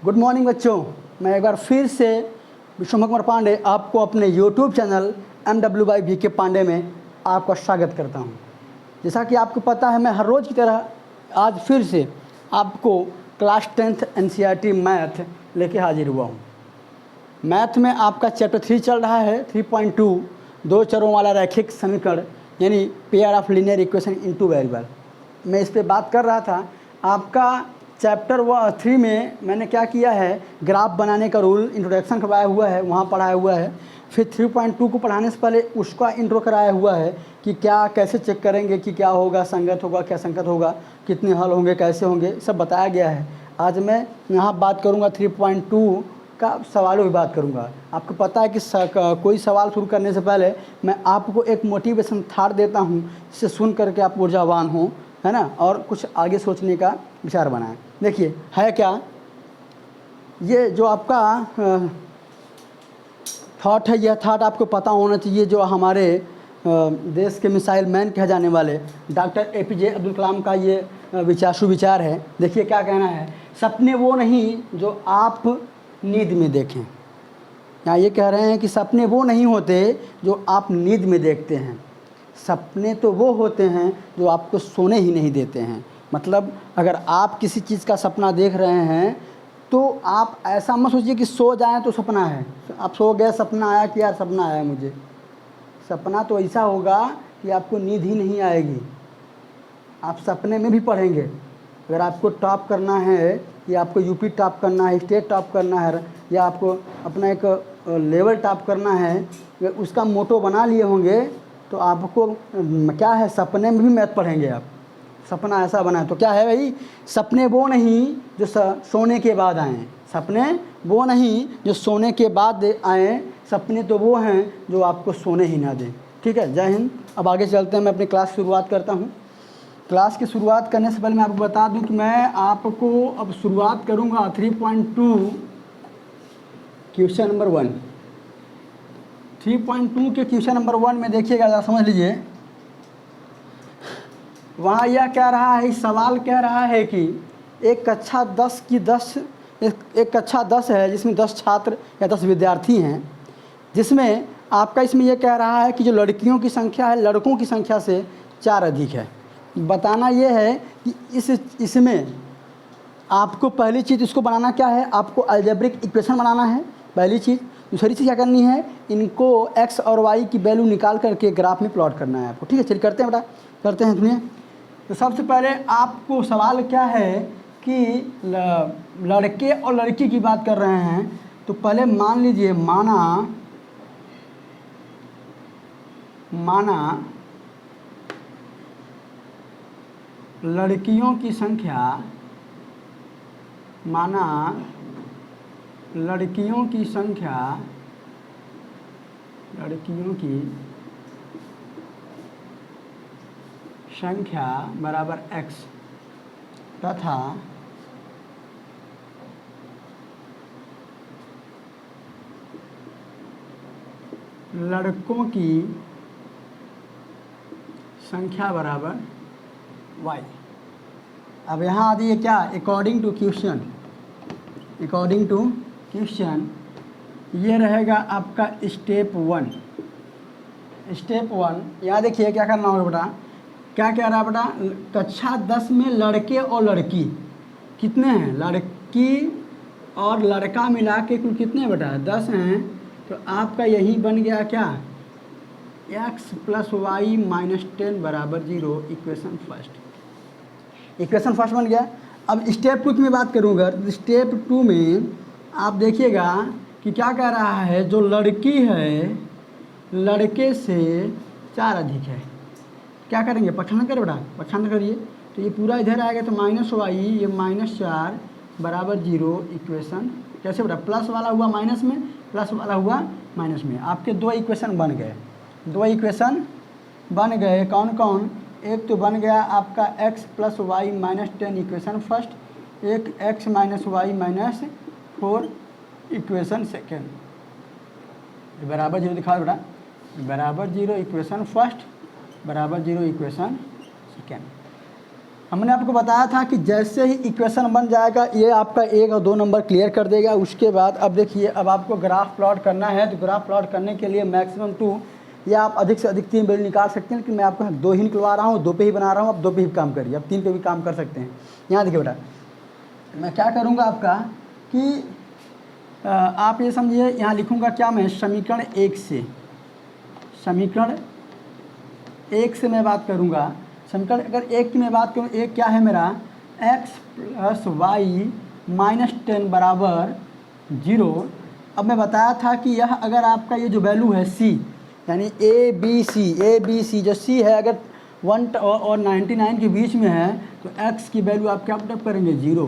Good morning बच्चों, मैं एक बार फिर से विश्वम्भर कुमार पांडे आपको अपने यूट्यूब चैनल MWBK पांडे में आपका स्वागत करता हूं। जैसा कि आपको पता है, मैं हर रोज़ की तरह आज फिर से आपको क्लास 10th NCERT मैथ लेके हाजिर हुआ हूं। मैथ में आपका चैप्टर 3 चल रहा है 3.2 दो चरों वाला रैखिक समीकरण यानी pair of linear equation into variable. मैं इस पे बात कर रहा था। आपका चैप्टर 3 में मैंने क्या किया है, ग्राफ बनाने का रूल इंट्रोडक्शन करवाया हुआ है, वहाँ पढ़ाया हुआ है। फिर 3.2 को पढ़ाने से पहले उसका इंट्रो कराया हुआ है कि क्या कैसे चेक करेंगे कि क्या होगा, संगत होगा क्या संगत होगा, कितने हल होंगे, कैसे होंगे, सब बताया गया है। आज मैं यहाँ बात करूँगा 3.2 का सवालों की बात करूँगा। आपको पता है कि कोई सवाल शुरू करने से पहले मैं आपको एक मोटिवेशन थाट देता हूँ, जिसे सुन करके आप ऊर्जावान हों, है ना, और कुछ आगे सोचने का विचार बनाएं। देखिए है क्या, ये जो आपका थॉट है, यह थॉट आपको पता होना चाहिए। जो हमारे देश के मिसाइल मैन कहे जाने वाले डॉक्टर APJ अब्दुल कलाम का ये विचार है। देखिए क्या कहना है, सपने वो नहीं जो आप नींद में देखें। यहाँ ये कह रहे हैं कि सपने वो नहीं होते जो आप नींद में देखते हैं, सपने तो वो होते हैं जो आपको सोने ही नहीं देते हैं। मतलब अगर आप किसी चीज़ का सपना देख रहे हैं तो आप ऐसा मत सोचिए कि सो जाएं तो सपना है। आप सो गए, सपना आया कि यार सपना आया मुझे। सपना तो ऐसा होगा कि आपको नींद ही नहीं आएगी, आप सपने में भी पढ़ेंगे। अगर आपको टॉप करना है या आपको यूपी टॉप करना है, स्टेट टॉप करना है, या आपको अपना एक लेवल टॉप करना है, उसका मोटो बना लिए होंगे तो आपको क्या है, सपने में भी मैथ पढ़ेंगे आप। सपना ऐसा बना है तो क्या है भाई, सपने वो नहीं जो सोने के बाद आएँ, सपने वो नहीं जो सोने के बाद आएँ, सपने तो वो हैं जो आपको सोने ही ना दें। ठीक है, जय हिंद। अब आगे चलते हैं, मैं अपनी क्लास की शुरुआत करता हूँ। क्लास की शुरुआत करने से पहले मैं आपको बता दूं कि मैं आपको अब शुरुआत करूँगा 3.2 क्वेश्चन नंबर 1। 3.2 के क्वेश्चन नंबर 1 में देखिएगा, ज़रा समझ लीजिए। वहाँ यह कह रहा है, सवाल कह रहा है कि एक कक्षा 10 है जिसमें 10 छात्र या 10 विद्यार्थी हैं, जिसमें आपका इसमें यह कह रहा है कि जो लड़कियों की संख्या है लड़कों की संख्या से 4 अधिक है। बताना यह है कि इसमें आपको पहली चीज़ इसको बनाना क्या है, आपको अलजेब्रिक इक्वेशन बनाना है पहली चीज़। दूसरी चीज़ क्या करनी है, इनको x और y की वैल्यू निकाल करके ग्राफ में प्लॉट करना है आपको। ठीक है, चलिए करते हैं बेटा, करते हैं। सुनिए, तो सबसे पहले आपको सवाल क्या है कि लड़के और लड़की की बात कर रहे हैं। तो पहले मान लीजिए, माना लड़कियों की संख्या, माना लड़कियों की संख्या बराबर x तथा लड़कों की संख्या बराबर y। अब यहाँ आ जाइए, क्या अकॉर्डिंग टू क्वेश्चन ये रहेगा आपका स्टेप 1। यहाँ देखिए क्या करना होगा बेटा, क्या कह रहा है बेटा, कक्षा 10 में लड़के और लड़की कितने हैं, लड़की और लड़का मिला के कुल कितने हैं बेटा, 10 हैं। तो आपका यही बन गया क्या, x + y - 10 बराबर 0। इक्वेशन फर्स्ट बन गया। अब स्टेप 2 की मैं बात करूँगा, स्टेप 2 में आप देखिएगा कि क्या कह रहा है, जो लड़की है लड़के से 4 अधिक है। क्या करेंगे, पक्षांतर करें बेटा, पक्षांतर करिए। तो ये पूरा इधर आएगा तो -y, ये -4 बराबर 0। इक्वेशन कैसे बेटा, प्लस वाला हुआ माइनस में, प्लस वाला हुआ माइनस में। आपके 2 इक्वेशन बन गए, 2 इक्वेशन बन गए। कौन कौन, एक तो बन गया आपका x + y - 10 इक्वेशन फर्स्ट, एक x - y - 4 इक्वेशन सेकेंड, बराबर 0 दिखा बेटा, बराबर 0 इक्वेशन फर्स्ट बराबर 0 इक्वेशन सेकेंड। हमने आपको बताया था कि जैसे ही इक्वेशन बन जाएगा ये आपका 1 और 2 नंबर क्लियर कर देगा। उसके बाद अब देखिए, अब आपको ग्राफ प्लॉट करना है, तो ग्राफ प्लॉट करने के लिए मैक्सिमम 2 या आप अधिक से अधिक 3 वैल्यू निकाल सकते हैं, लेकिन मैं आपको 2 ही निकलवा रहा हूँ, 2 पे ही बना रहा हूँ। अब 2 पे ही काम करिए, अब 3 पे भी काम कर सकते हैं। यहाँ देखिए बेटा, मैं क्या करूँगा आपका कि आप ये समझिए, यहाँ लिखूँगा क्या मैं, समीकरण 1 से, समीकरण 1 से मैं बात करूँगा। समीकरण अगर 1 की मैं बात करूँ, 1 क्या है मेरा, x + y - 10 बराबर 0। अब मैं बताया था कि यह अगर आपका ये जो वैल्यू है c, यानी ए बी सी जो c है, अगर 1 और 99 के बीच में है, तो x की वैल्यू आप क्या पुटअप करेंगे, 0।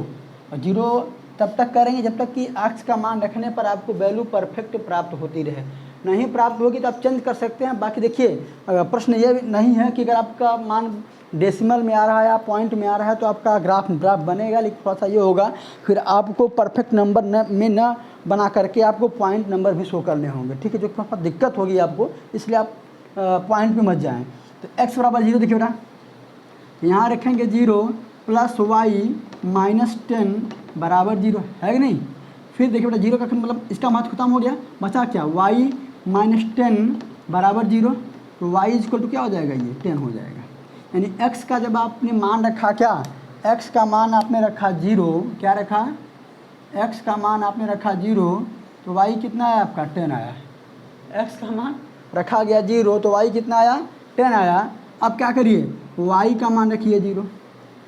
और 0 तब तक करेंगे जब तक कि x का मान रखने पर आपको वैल्यू परफेक्ट प्राप्त होती रहे। नहीं प्राप्त होगी तो आप चेंज कर सकते हैं। बाकी देखिए, प्रश्न ये नहीं है कि अगर आपका मान डेसिमल में आ रहा है या पॉइंट में आ रहा है तो आपका ग्राफ बनेगा, लेकिन थोड़ा सा ये होगा, फिर आपको परफेक्ट नंबर में न बना करके आपको पॉइंट नंबर भी शो करने होंगे, ठीक है, जो थोड़ा दिक्कत होगी आपको, इसलिए आप पॉइंट पे मत जाएं। तो x बराबर 0 देखिए बेटा, यहाँ रखेंगे 0 + y - 10 बराबर 0, है कि नहीं। फिर देखिए बेटा, 0 का मतलब इसका महत्व खत्म हो गया, बचा क्या, y - 10 बराबर 0, तो y = क्या हो जाएगा, ये 10 हो जाएगा। यानी x का जब आपने मान रखा, क्या x का मान आपने रखा 0, क्या रखा, x का मान आपने रखा 0, तो y कितना आया आपका, 10 आया। x का मान रखा गया 0, तो y कितना आया, 10 आया। अब क्या करिए, y का मान रखिए 0,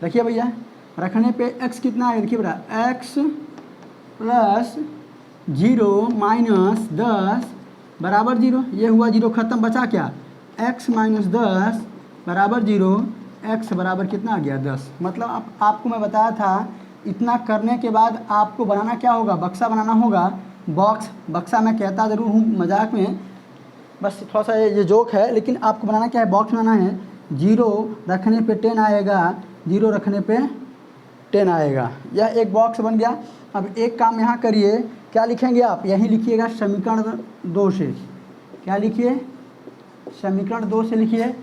रखिए भैया, रखने पे x कितना है, देखिए बेटा, x + 0 - 10 बराबर 0, ये हुआ 0 खत्म, बचा क्या, x - 10 बराबर 0, x बराबर कितना आ गया, 10। मतलब आपको मैं बताया था, इतना करने के बाद आपको बनाना क्या होगा, बक्सा बनाना होगा, बॉक्स। बक्सा मैं कहता ज़रूर हूँ मजाक में, बस थोड़ा सा ये जोक है, लेकिन आपको बनाना क्या है, बॉक्स बनाना है। 0 रखने पे 10 आएगा, 0 रखने पे 10 आएगा, यह एक बॉक्स बन गया। अब एक काम यहाँ करिए, क्या लिखेंगे आप, यहीं लिखिएगा समीकरण 2 से, क्या लिखिए, समीकरण 2 से लिखिए।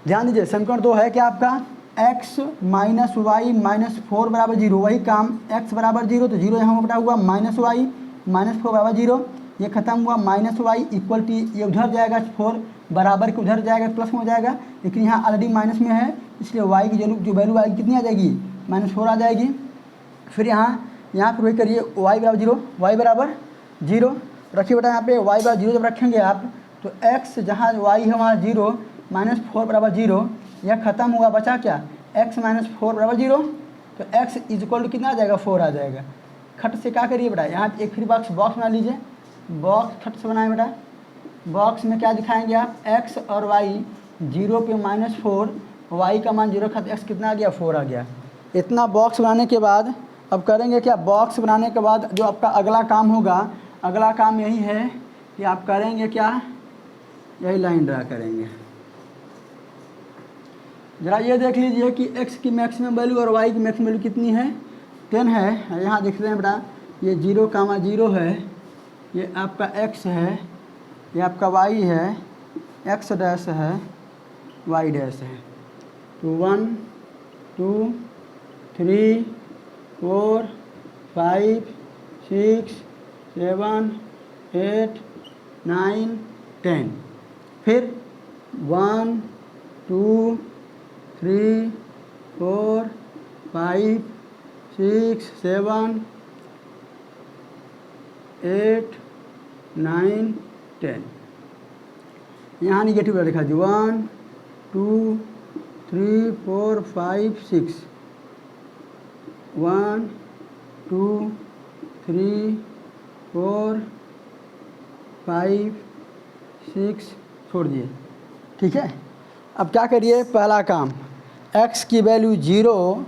ध्यान दीजिए, समीकरण 2 है क्या आपका, x - y - 4 बराबर 0, वही काम, x बराबर 0, तो 0 यहाँ बटा हुआ, -y - 4 बराबर 0, ये खत्म हुआ, -y इक्वल टू, ये उधर जाएगा, 4 बराबर के उधर जाएगा, प्लस में हो जाएगा, लेकिन यहाँ ऑलरेडी माइनस में है, इसलिए y की जो वैल्यू आएगी कितनी आ जाएगी, -4 आ जाएगी। फिर यहाँ पर वही करिए, y बराबर 0, y बराबर 0 रखिए बेटा, यहाँ पे y बराबर 0 जब रखेंगे आप, तो x जहाँ y है वहाँ 0, -4 बराबर 0, यह खत्म हुआ, बचा क्या, x - 4 बराबर 0, तो x = कितना आ जाएगा, 4 आ जाएगा। खट से क्या करिए बेटा, यहाँ एक फिर बॉक्स बना लीजिए, बॉक्स खट से बनाए बेटा। बॉक्स में क्या दिखाएंगे आप, x और y, 0 पे -4, y का मान 0 खा, x कितना आ गया, 4 आ गया। इतना बॉक्स बनाने के बाद अब करेंगे क्या, बॉक्स बनाने के बाद जो आपका अगला काम होगा, अगला काम यही है कि आप करेंगे क्या, यही लाइन ड्रा करेंगे। ज़रा ये देख लीजिए कि x की मैक्सिमम वैल्यू और y की मैक्सिमम वैल्यू कितनी है, 10 है। यहाँ देख रहे हैं बेटा, ये 0, है, ये आपका x है, ये आपका y है, x डैश है, y डैश है। तो 1 2 3 4 5 6 7 8 9 10, फिर 1 2 3 4 5 6 7 8 9 10, यहाँ निगेटिव लिखा जी, 1 2 3 4 5 6, 1 2 3 4 5 6 छोड़ दिए, ठीक है। अब क्या करिए, पहला काम, x की वैल्यू 0,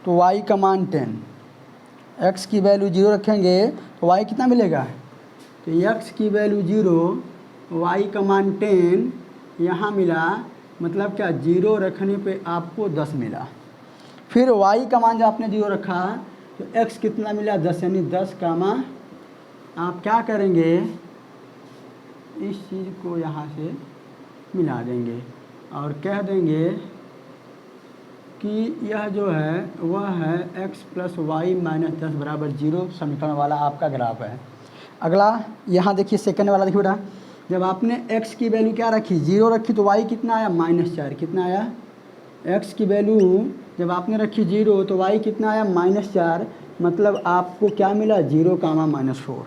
तो y का मान 10, x की वैल्यू 0 रखेंगे तो y कितना मिलेगा, तो x की वैल्यू 0, y का मान 10 यहाँ मिला, मतलब क्या, 0 रखने पे आपको 10 मिला। फिर y का मान जब आपने 0 रखा तो x कितना मिला, 10, यानी 10 कामा, आप क्या करेंगे, इस चीज़ को यहाँ से मिला देंगे और कह देंगे कि यह जो है वह है x प्लस वाई माइनस 10 बराबर 0 समीकरण वाला आपका ग्राफ है। अगला यहाँ देखिए सेकंड वाला देखिए बेटा, जब आपने x की वैल्यू क्या रखी 0 रखी तो y कितना आया -4। कितना आया? x की वैल्यू जब आपने रखी 0 तो y कितना आया -4, मतलब आपको क्या मिला 0, -4।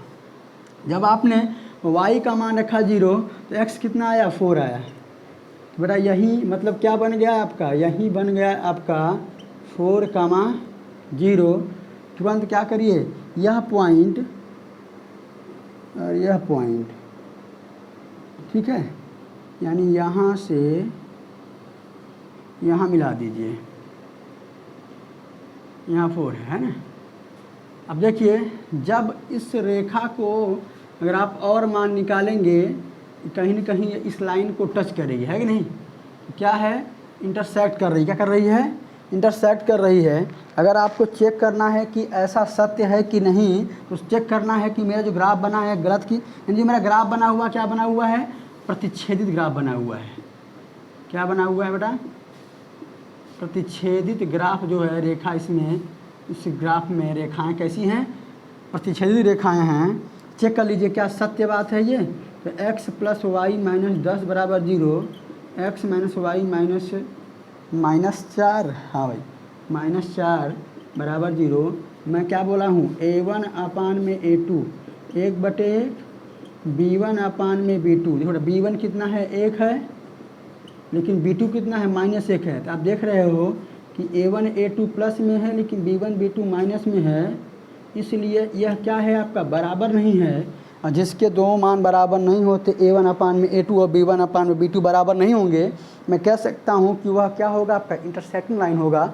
जब आपने y का मान रखा 0 तो x कितना आया 4 आया। तो बेटा यही मतलब क्या बन गया आपका, यही बन गया आपका 4, 0। तुरंत क्या करिए, यह पॉइंट और यह पॉइंट, ठीक है, यानी यहाँ से यहाँ मिला दीजिए, यहाँ 4 है ना। अब देखिए जब इस रेखा को अगर आप और मान निकालेंगे कहीं ना कहीं इस लाइन को टच करेगी, है कि नहीं? क्या है? इंटरसेक्ट कर रही, क्या कर रही है? इंटरसेक्ट कर रही है। अगर आपको चेक करना है कि ऐसा सत्य है कि नहीं तो चेक करना है कि मेरा जो ग्राफ बना है गलत की, यानी मेरा ग्राफ बना हुआ क्या बना हुआ है? प्रतिच्छेदित ग्राफ बना हुआ है। क्या बना हुआ है बेटा? प्रतिच्छेदित ग्राफ जो है रेखा, इसमें इस ग्राफ में रेखाएं कैसी हैं? प्रतिच्छेदित रेखाएं हैं। चेक कर लीजिए क्या सत्य बात है ये। तो x प्लस वाई माइनस 10 बराबर 0, x माइनस वाई -4, हाँ भाई -4 बराबर 0। मैं क्या बोला हूँ? a1 अपान में a2 1/1 b1 अपान में b2। देखो b1 कितना है? 1 है, लेकिन b2 कितना है? -1 है। तो आप देख रहे हो कि a1 a2 प्लस में है लेकिन b1 b2 माइनस में है, इसलिए यह क्या है आपका? बराबर नहीं है। और जिसके दो मान बराबर नहीं होते a1 अपान में a2 और b1 अपान में b2 बराबर नहीं होंगे, मैं कह सकता हूँ कि वह क्या होगा? आपका इंटरसेक्टिंग लाइन होगा।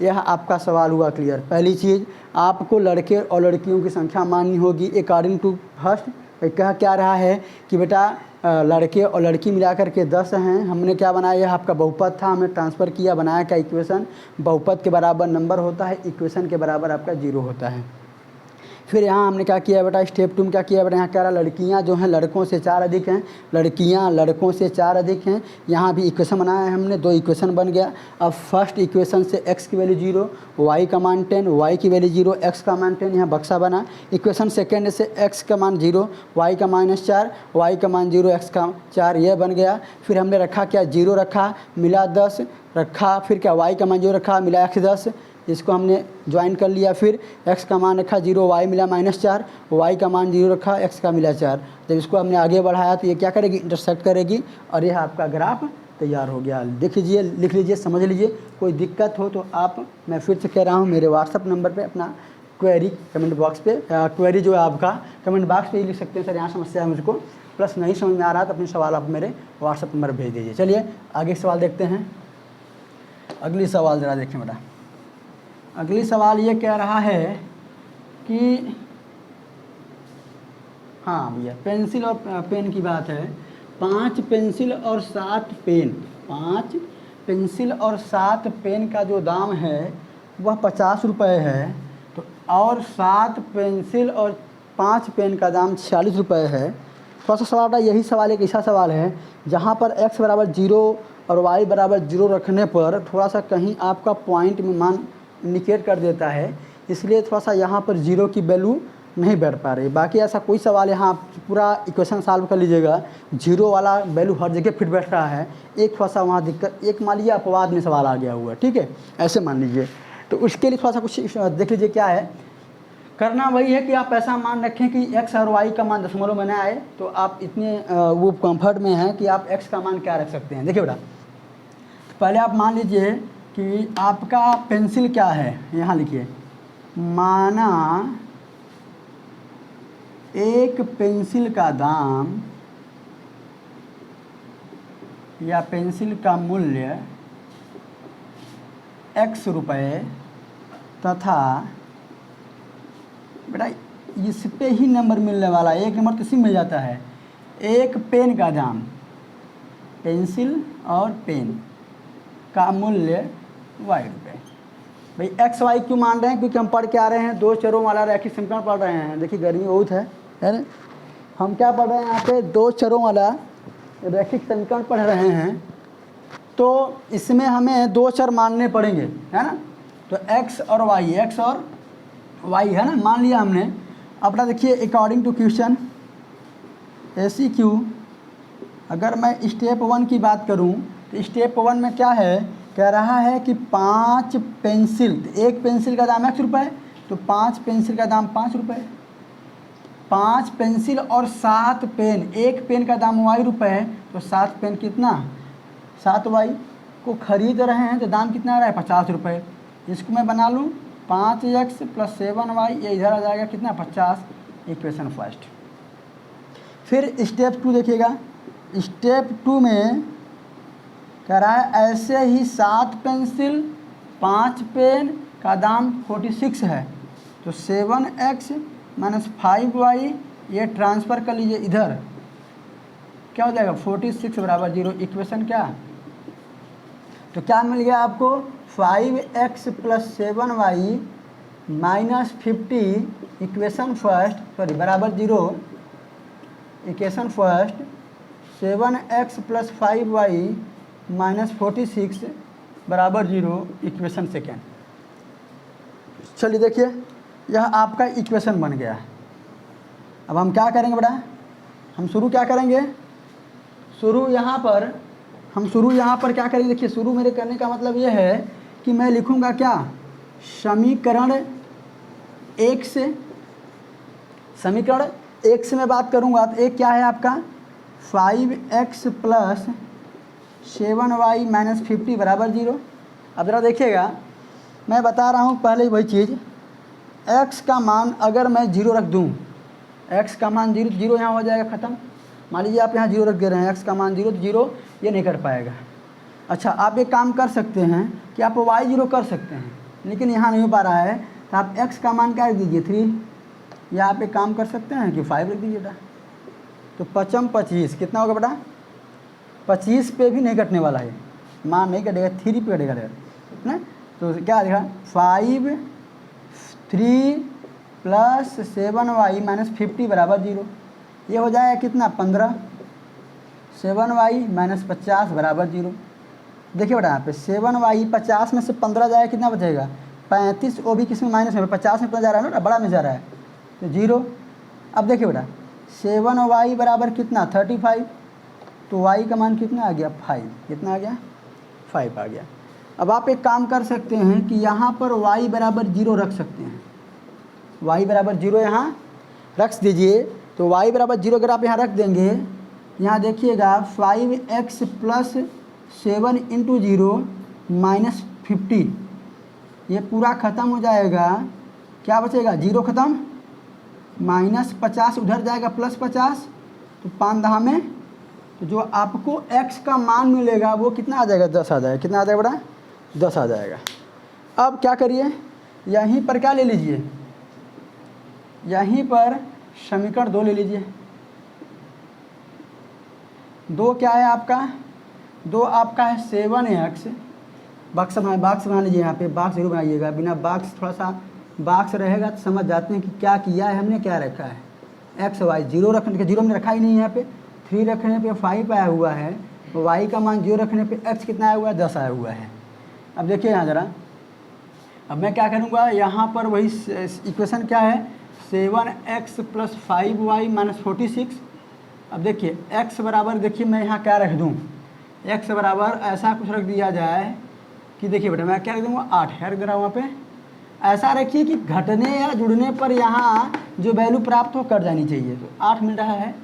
यह आपका सवाल हुआ क्लियर। पहली चीज़, आपको लड़के और लड़कियों की संख्या माननी होगी अकॉर्डिंग टू फर्स्ट। कह क्या रहा है कि बेटा लड़के और लड़की मिलाकर के 10 हैं। हमने क्या बनाया? यह आपका बहुपद था, हमने ट्रांसफ़र किया, बनाया क्या? इक्वेशन। बहुपद के बराबर नंबर होता है, इक्वेशन के बराबर आपका 0 होता है। फिर यहाँ हमने क्या किया बेटा? स्टेप 2 में क्या किया बेटा? यहाँ कह रहा लड़कियाँ जो हैं लड़कों से 4 अधिक हैं, लड़कियाँ लड़कों से 4 अधिक हैं। यहाँ भी इक्वेशन बनाया है हमने, 2 इक्वेशन बन गया। अब फर्स्ट इक्वेशन से x की वैल्यू 0, y का मान 10, y की वैल्यू 0, x का मान 10, यहाँ बक्सा बना। इक्वेशन सेकेंड से x का मान 0, y का -4, y का मान 0, x का 4, यह बन गया। फिर हमने रखा क्या? 0 रखा, मिला 10 रखा, फिर क्या? y का मान 0 रखा, मिला x 10, इसको हमने ज्वाइन कर लिया। फिर x का मान रखा 0, y मिला -4, y का मान 0 रखा, x का मिला 4। जब इसको हमने आगे बढ़ाया तो ये क्या करेगी? इंटरसेक्ट करेगी और यह आपका ग्राफ तैयार हो गया। देख लीजिए, लिख लीजिए, समझ लीजिए। कोई दिक्कत हो तो आप, मैं फिर से कह रहा हूँ, मेरे व्हाट्सअप नंबर पे अपना क्वेरी कमेंट बॉक्स पे, क्वेरी जो है आपका कमेंट बॉक्स पे ही लिख सकते हैं, सर यहाँ समस्या है मुझको, प्लस नहीं समझ में आ रहा तो अपने सवाल आप मेरे व्हाट्सअप नंबर भेज दीजिए। चलिए आगे सवाल देखते हैं। अगली सवाल ज़रा देखें बेटा। अगली सवाल ये कह रहा है कि हाँ भैया, पेंसिल और पेन की बात है। 5 पेंसिल और 7 पेन, 5 पेंसिल और 7 पेन का जो दाम है वह 50 रुपये है। तो और 7 पेंसिल और 5 पेन का दाम 46 रुपये है। थोड़ा सा सवाल, यही सवाल एक ऐसा सवाल है जहाँ पर x बराबर 0 और y बराबर 0 रखने पर थोड़ा सा कहीं आपका पॉइंट में मान इंडिकेट कर देता है, इसलिए थोड़ा सा यहाँ पर 0 की वैल्यू नहीं बैठ पा रही। बाकी ऐसा कोई सवाल यहाँ आप पूरा इक्वेशन सॉल्व कर लीजिएगा, 0 वाला वैल्यू हर जगह फिट बैठ रहा है। एक थोड़ा सा वहाँ दिक्कत, एक मान लीजिए अपवाद में सवाल आ गया हुआ है, ठीक है, ऐसे मान लीजिए। तो उसके लिए थोड़ा सा कुछ देख लीजिए क्या है। करना वही है कि आप ऐसा मान रखें कि x और y का मान दशमलव में न आए, तो आप इतने वो कंफर्ट में हैं कि आप x का मान क्या रख सकते हैं। देखिए बेटा, पहले आप मान लीजिए कि आपका पेंसिल क्या है, यहाँ लिखिए, माना एक पेंसिल का दाम या पेंसिल का मूल्य x रुपये तथा बेटा इस पे ही नंबर मिलने वाला है, एक नंबर तो इसी में मिल जाता है। एक पेन का दाम, पेंसिल और पेन का मूल्य y रुपये। भाई x y क्यों मान रहे हैं? क्योंकि हम पढ़ के आ रहे हैं 2 चरों वाला रैखिक समीकरण पढ़ रहे हैं। देखिए गर्मी बहुत है ना, हम क्या पढ़ रहे हैं यहाँ पे? 2 चरों वाला रैखिक समीकरण पढ़ रहे हैं। तो इसमें हमें दो चर मानने पड़ेंगे, है ना। तो x और y है ना, मान लिया हमने। अपना देखिए अकॉर्डिंग टू क्वेश्चन ACQ, अगर मैं स्टेप 1 की बात करूं तो स्टेप 1 में क्या है, कह रहा है कि 5 पेंसिल, एक पेंसिल का दाम x रुपये, तो 5 पेंसिल का दाम 5 रुपये। 5 पेंसिल और 7 पेन, एक पेन का दाम y रुपये, तो 7 पेन कितना, 7y को खरीद रहे हैं तो दाम कितना आ रहा है, 50 रुपये। इसको मैं बना लूँ 5x + 7y, ये इधर आ जाएगा कितना, 50, इक्वेशन फर्स्ट। फिर स्टेप 2 देखिएगा, स्टेप 2 में कह रहा है ऐसे ही 7 पेंसिल 5 पेन का दाम 46 है, तो 7x - 5y ये ट्रांसफ़र कर लीजिए इधर, क्या हो जाएगा 46 = 0। इक्वेशन क्या, तो क्या मिल गया आपको, 5x + 7y - 50 equation first, sorry बराबर 0, equation first 7x + 5y - 46 = 0, equation second. चलिए देखिए यह आपका इक्वेशन बन गया है। अब हम क्या करेंगे बेटा, हम शुरू क्या करेंगे, शुरू यहाँ पर क्या करेंगे, देखिए शुरू मेरे करने का मतलब ये है कि मैं लिखूँगा क्या, समीकरण 1 से, समीकरण 1 से मैं बात करूँगा तो एक क्या है आपका 5x + 7y - 50 = 0। अब ज़रा देखिएगा, मैं बता रहा हूँ पहले वही चीज़, x का मान अगर मैं 0 रख दूँ, x का मान 0 यहाँ हो जाएगा ख़त्म। मान लीजिए आप यहाँ 0 रख दे रहे हैं, x का मान 0, तो 0 ये नहीं कर पाएगा। अच्छा आप एक काम कर सकते हैं कि आप y 0 कर सकते हैं, लेकिन यहाँ नहीं हो पा रहा है, तो आप x का मान क्या रख दीजिए 3, या आप एक काम कर सकते हैं कि 5 रख दीजिए बेटा। तो 5 × 25 कितना होगा बेटा, 25 पे भी नहीं कटने वाला है, मान नहीं कटेगा, 3 पे कटेगा ना। तो क्या आएगा 5 3 + 7y - 50 = 0, ये हो जाएगा कितना 15, 7y - 50 = 0। देखिए बेटा यहाँ पे 7y 50 में से 15 जाएगा, कितना बचेगा 35, वो भी किस में माइनस में, 50 में 15 जा रहा है ना, बड़ा में जा रहा है, तो 0। अब देखिए बेटा 7y बराबर कितना 35, तो y का मान कितना आ गया 5, कितना आ गया 5 आ गया। अब आप एक काम कर सकते हैं कि यहाँ पर y बराबर 0 रख सकते हैं, y बराबर 0 यहाँ रख दीजिए। तो y बराबर 0 अगर आप यहाँ रख देंगे, यहाँ देखिएगा 5x + 7 × 0 - 50, ये पूरा ख़त्म हो जाएगा, क्या बचेगा 0 ख़त्म, -50 उधर जाएगा +50, तो 5 10 में, तो जो आपको x का मान मिलेगा वो कितना आ जाएगा 10 आ जाएगा, कितना आ जाएगा बड़ा 10 आ जाएगा। अब क्या करिए, यहीं पर क्या ले लीजिए, यहीं पर समीकरण 2 ले लीजिए। 2 क्या है आपका, 2 आपका है 7x, बॉक्स बना लीजिए, यहाँ पे बॉक्स जरूर बनाइएगा, बिना बॉक्स थोड़ा सा बॉक्स रहेगा तो समझ जाते हैं कि क्या किया है हमने, क्या रखा है। x y 0 रखने के 0 हमने रखा ही नहीं है, यहाँ पे 3 रखने पे 5 आया हुआ है, y का मान 0 रखने पे x कितना आया हुआ है 10 आया हुआ है। अब देखिए यहाँ ज़रा, अब मैं क्या करूँगा, यहाँ पर वही इक्वेशन क्या है 7x + 5y - 46। अब देखिए x बराबर, देखिए मैं यहाँ क्या रख दूँ, x बराबर ऐसा कुछ रख दिया जाए कि देखिए बेटा मैं क्या रख दूँगा 8 रख दे रहा हूँ, वहाँ पे ऐसा रखिए कि घटने या जुड़ने पर यहाँ जो वैल्यू प्राप्त हो कट जानी चाहिए। तो 8 मिल रहा है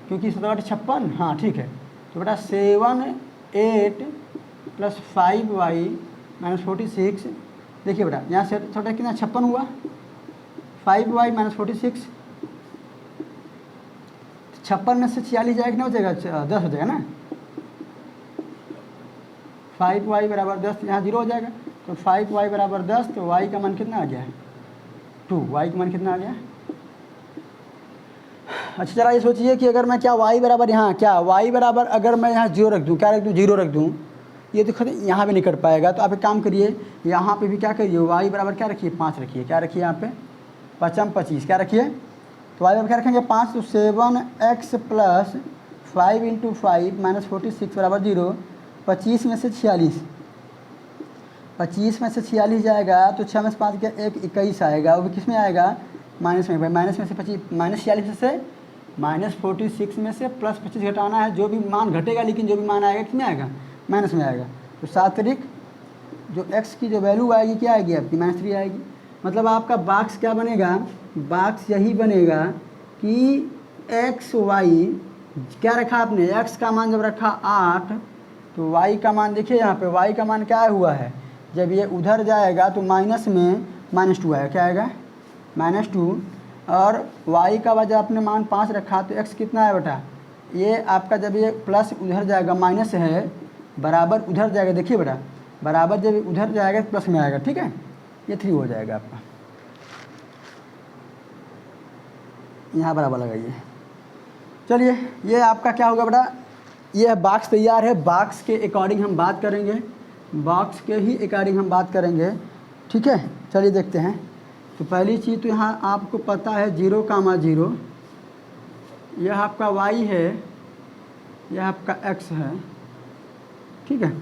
क्योंकि 7 × 56, हाँ ठीक है। तो बेटा 7 8 + 5y - 46, देखिए बेटा यहाँ से छोटा कितना 56 हुआ, 5y - 46, 56 में से 46 जाएगा, कितना हो जाएगा 10 हो जाएगा ना, 5y = 10, यहाँ 0 हो जाएगा, तो 5y = 10, तो y का मान कितना आ गया 2, y का मान कितना आ गया। अच्छा चला ये सोचिए कि अगर मैं क्या y बराबर, यहाँ क्या y बराबर अगर मैं यहाँ 0 रख दूँ, क्या रख दूँ 0 रख दूँ, ये तो यहाँ भी नहीं कर पाएगा। तो आप एक काम करिए, यहाँ पे भी क्या करिए y बराबर क्या रखिए 5 रखिए, क्या रखिए यहाँ पे 5 × 25 क्या रखिए, तो y बराबर क्या रखेंगे 5, तो 7x + 5 × 5 - 46 = 0, 25 में से 46, 25 में से 46 जाएगा तो 6 में से 5 क्या 1, 21 आएगा। वो भी किस में आएगा? माइनस में। भाई माइनस में से 25, -46 से -46 में से +25 घटाना है। जो भी मान घटेगा लेकिन जो भी मान आएगा किस में आएगा? माइनस में आएगा। तो 7 जो x की जो वैल्यू आएगी क्या आएगी आपकी? -3 आएगी। मतलब आपका बॉक्स क्या बनेगा? बॉक्स यही बनेगा कि x y क्या रखा आपने? x का मान जब रखा 8 तो y का मान देखिए यहाँ पे y का मान क्या हुआ है? जब ये उधर जाएगा तो माइनस में -2 आएगा। क्या आएगा? -2। और y का वजह आपने मान 5 रखा तो x कितना है बेटा? ये आपका जब ये प्लस उधर जाएगा माइनस है, बराबर उधर जाएगा। देखिए बेटा बराबर जब उधर जाएगा तो प्लस में आएगा। ठीक है, ये 3 हो जाएगा आपका। यहाँ बराबर लगाइए। चलिए ये आपका क्या होगा बेटा? ये बॉक्स तैयार है। बॉक्स के अकॉर्डिंग हम बात करेंगे, बॉक्स के ही अकॉर्डिंग हम बात करेंगे। ठीक है, चलिए देखते हैं। तो पहली चीज़ तो यहाँ आपको पता है 0,0, यह आपका y है, यह आपका x है। ठीक है,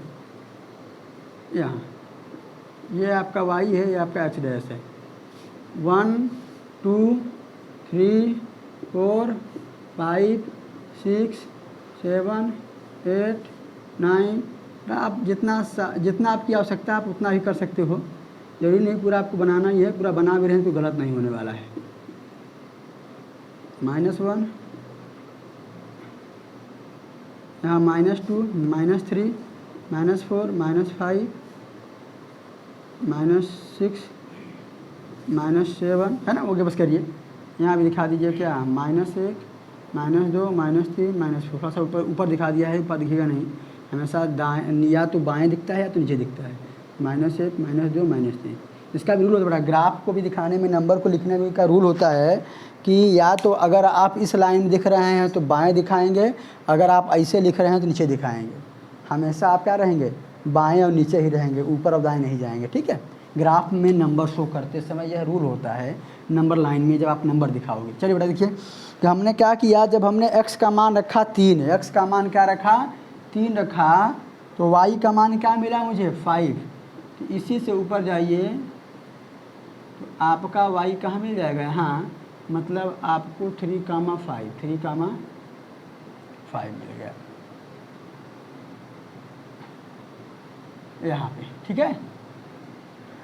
यहाँ ये आपका y है, ये आपका x डैश है। 1 2 3 4 5 6 7 8 9। आप जितना आपकी आवश्यकता आप उतना ही कर सकते हो। जरूरी नहीं पूरा आपको बनाना ही है। पूरा बना भी रहे तो गलत नहीं होने वाला है। -1 यहाँ -2 -3 -4 -5 -6 -7 है ना। ओके बस करिए। यहाँ भी दिखा दीजिए क्या? -1 -2 -3 -4। थोड़ा सा ऊपर दिखा दिया है, ऊपर दिखेगा नहीं। हमेशा दाएं या तो बाएं दिखता है या तो नीचे दिखता है। -1 -2 -3। इसका भी रूल होता है बड़ा। ग्राफ को भी दिखाने में, नंबर को लिखने में का रूल होता है कि या तो अगर आप इस लाइन दिख रहे हैं तो बाएं दिखाएंगे, अगर आप ऐसे लिख रहे हैं तो नीचे दिखाएंगे। हमेशा आप क्या रहेंगे? बाएं और नीचे ही रहेंगे, ऊपर और दाएं नहीं जाएंगे। ठीक है, ग्राफ में नंबर शो करते समय यह रूल होता है, नंबर लाइन में जब आप नंबर दिखाओगे। चलिए बेटा देखिए कि हमने क्या किया। जब हमने x का मान रखा 3, x का मान क्या रखा? 3 रखा, तो y का मान क्या मिला मुझे? 5। तो इसी से ऊपर जाइए तो आपका y कहाँ मिल जाएगा? हाँ, मतलब आपको 3,5 मिल गया यहाँ पे। ठीक है,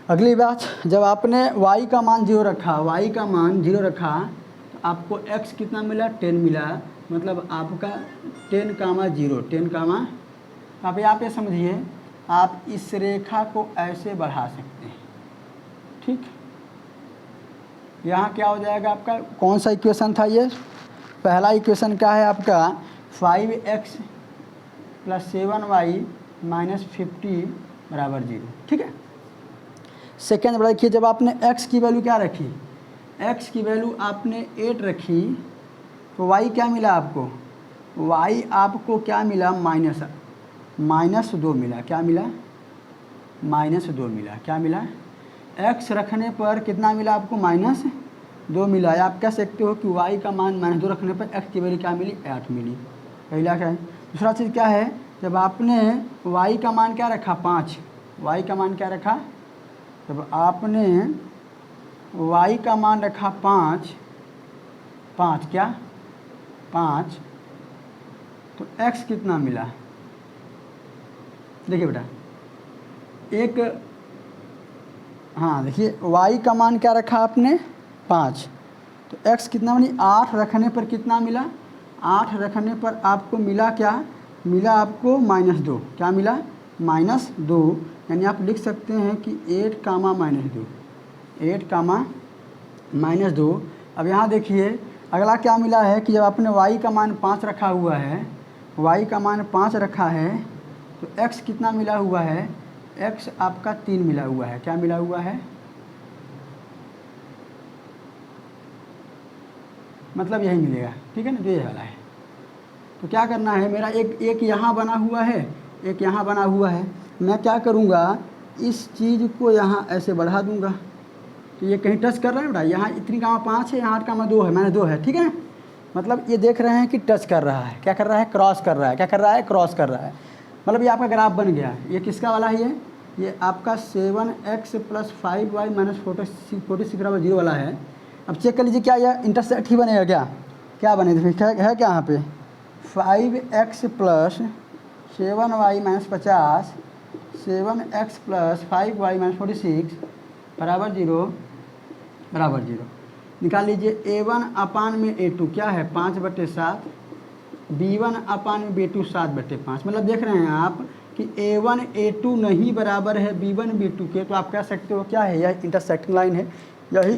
अगली बात, जब आपने y का मान 0 रखा, y का मान 0 रखा तो आपको x कितना मिला? 10 मिला। मतलब आपका 10,0 10, अब यहाँ पे समझिए आप इस रेखा को ऐसे बढ़ा सकते हैं। ठीक, यहाँ क्या हो जाएगा आपका? कौन सा इक्वेशन था ये? पहला इक्वेशन क्या है आपका? 5x + 7y - 50 = 0। ठीक है, सेकेंड बड़ा देखिए, जब आपने x की वैल्यू क्या रखी? x की वैल्यू आपने 8 रखी तो y क्या मिला आपको? y आपको क्या मिला? -2 मिला। क्या मिला? -2 मिला। क्या मिला? x रखने पर कितना मिला आपको? -2 मिला। आप कह सकते हो कि y का मान -2 रखने पर x की वैल्यू क्या मिली? 8 मिली। पहला क्या है। दूसरा चीज़ क्या है? जब आपने y का मान क्या रखा? 5, y का मान क्या रखा? जब आपने y का मान रखा 5 क्या? 5, तो x कितना मिला? देखिए बेटा एक, हाँ देखिए y का मान क्या रखा आपने? 5, तो x कितना बनी? 8 रखने पर कितना मिला? 8 रखने पर आपको मिला क्या? मिला आपको -2। क्या मिला? -2। यानी आप लिख सकते हैं कि 8, -2, 8, -2। अब यहाँ देखिए अगला क्या मिला है कि जब आपने y का मान 5 रखा हुआ है, y का मान 5 रखा है तो x कितना मिला हुआ है? x आपका 3 मिला हुआ है। क्या मिला हुआ है? मतलब यही मिलेगा। ठीक है ना, जो ये वाला है। तो क्या करना है, मेरा एक यहाँ बना हुआ है, एक यहाँ बना हुआ है। मैं क्या करूँगा, इस चीज़ को यहाँ ऐसे बढ़ा दूँगा तो ये कहीं टच कर रहा है बेटा। यहाँ 3,5 है, यहाँ 8,2 है, -2 है। ठीक है, मतलब ये देख रहे हैं कि टच कर रहा है। क्या कर रहा है? क्रॉस कर रहा है। क्या कर रहा है? क्रॉस कर रहा है। मतलब ये आपका ग्राफ बन गया। ये किसका वाला है? ये आपका 7x + 5y - 46 बराबर 0 वाला है। अब चेक कर लीजिए क्या यह इंटरसेक्ट ही बनेगा क्या बनेगा? फिर क्या है क्या यहाँ पे 5x + 7y - 50 7x + 5y - 46 बराबर 0 निकाल लीजिए। A1/A2 क्या है 5/7, B1/B2 7/5। मतलब देख रहे हैं आप कि A1 A2 नहीं बराबर है B1 B2 के, तो आप कह सकते हो क्या है, यह इंटरसेक्टिंग लाइन है। यही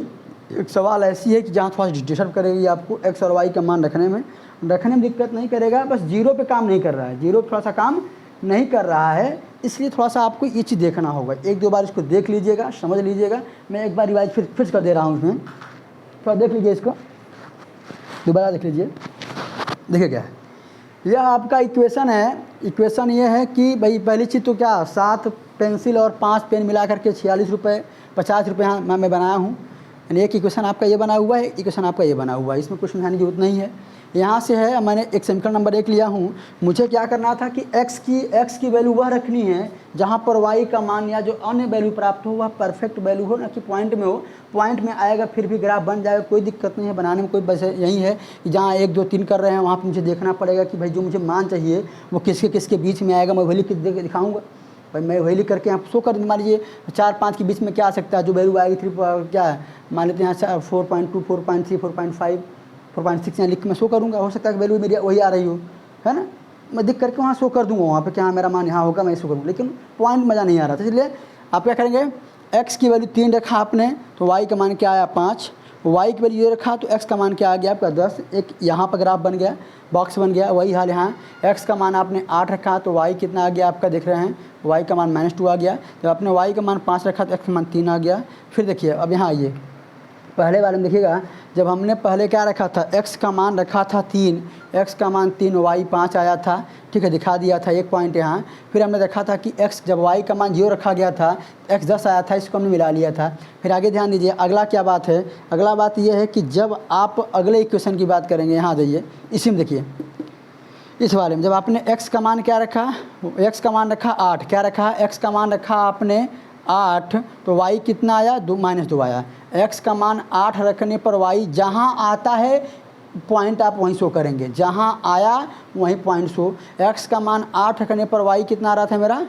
एक सवाल ऐसी है कि जहाँ थोड़ा डिस्टर्ब करेगी आपको x और y का मान रखने में दिक्कत नहीं करेगा, बस जीरो पे काम नहीं कर रहा है, जीरो थोड़ा सा काम नहीं कर रहा है, इसलिए थोड़ा सा आपको ये चीज़ देखना होगा। एक दो बार इसको देख लीजिएगा, समझ लीजिएगा। मैं एक बार रिवाइज फिर कर दे रहा हूँ इसमें, थोड़ा देख लीजिए इसको, दोबारा देख लीजिए। देखिए क्या है, यह आपका इक्वेशन है। इक्वेशन ये है कि भाई पहली चीज़ तो क्या 7 पेंसिल और 5 पेन मिला करके 46 रुपये 50 रुपये यहाँ मैं बनाया हूँ। यानी एक इक्वेशन आपका ये बना हुआ है, इक्वेशन आपका ये बना हुआ है, इसमें कुछ समझाने की जरूरत नहीं है। यहाँ से है, मैंने एक समीकरण नंबर 1 लिया हूँ। मुझे क्या करना था कि x की वैल्यू वह रखनी है जहाँ पर y का मान या जो अन्य वैल्यू प्राप्त हो वह परफेक्ट वैल्यू हो, ना कि पॉइंट में हो। पॉइंट में आएगा फिर भी ग्राफ बन जाएगा, कोई दिक्कत नहीं है बनाने में। कोई बस यही है कि जहाँ 1 2 3 कर रहे हैं वहाँ पर मुझे देखना पड़ेगा कि भाई जो मुझे मान चाहिए वो किसके बीच में आएगा, मैं वही लिख दिखाऊँगा। भाई मैं वही लिख करके आप शो कर मान लीजिए 4 5 के बीच में क्या आ सकता है, जो वैल्यू आएगी 3 क्या है मान लेते हैं यहाँ 4.2 4.3 4.5 4.6 यहाँ लिख के मैं शो करूँगा। हो सकता है कि वैल्यू मेरी वही आ रही हो, है ना, मैं दिख करके वहाँ शो कर दूँगा वहाँ पे क्या मेरा मान यहाँ होगा, मैं शो करूँगा। लेकिन पॉइंट मज़ा नहीं आ रहा था, इसलिए आप क्या करेंगे, x की वैल्यू 3 रखा आपने तो y का मान क्या आया 5, y की वैल्यू ये रखा तो x का मान क्या आ गया आपका 10। एक यहाँ पर ग्राफ बन गया, बॉक्स बन गया। वही हाल यहाँ x का मान आपने 8 रखा तो y कितना आ गया आपका, देख रहे हैं y का मान -2 आ गया। जब आपने y का मान 5 रखा तो x का मान 3 आ गया। फिर देखिए अब यहाँ आइए, पहले वाले में देखिएगा, जब हमने पहले क्या रखा था, x का मान रखा था 3, x का मान 3 y 5 आया था, ठीक है, दिखा दिया था एक पॉइंट यहाँ। फिर हमने देखा था कि x जब y का मान 0 रखा गया था, x 10 आया था, इसको हमने मिला लिया था। फिर आगे ध्यान दीजिए, अगला क्या बात है, अगला बात यह है कि जब आप अगले इक्वेशन की बात करेंगे, यहाँ जाइए, इसी में देखिए, इस वाले में जब आपने x का मान क्या रखा, x का मान रखा 8, क्या रखा, x का मान रखा आपने 8 तो y कितना आया, -2 आया। x का मान 8 रखने पर y जहाँ आता है पॉइंट आप वहीं शो करेंगे, जहाँ आया वहीं पॉइंट शो। x का मान 8 रखने पर y कितना आ रहा था मेरा,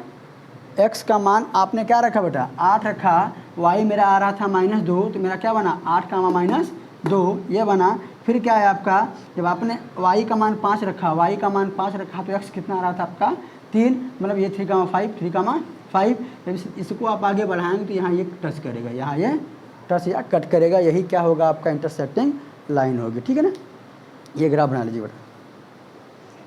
x का मान आपने क्या रखा बेटा 8 रखा, y मेरा आ रहा था -2, तो मेरा क्या बना 8 का मान -2 ये बना। फिर क्या है आपका, जब आपने y का मान 5 रखा, y का मान 5 रखा तो x कितना आ रहा था आपका 3, मतलब ये 3,5 जब इसको आप आगे बढ़ाएंगे तो यहाँ ये टच करेगा, यहाँ ये टच या कट करेगा, यही क्या होगा आपका इंटरसेक्टिंग लाइन होगी, ठीक है ना। ये ग्राफ बना लीजिए बेटा।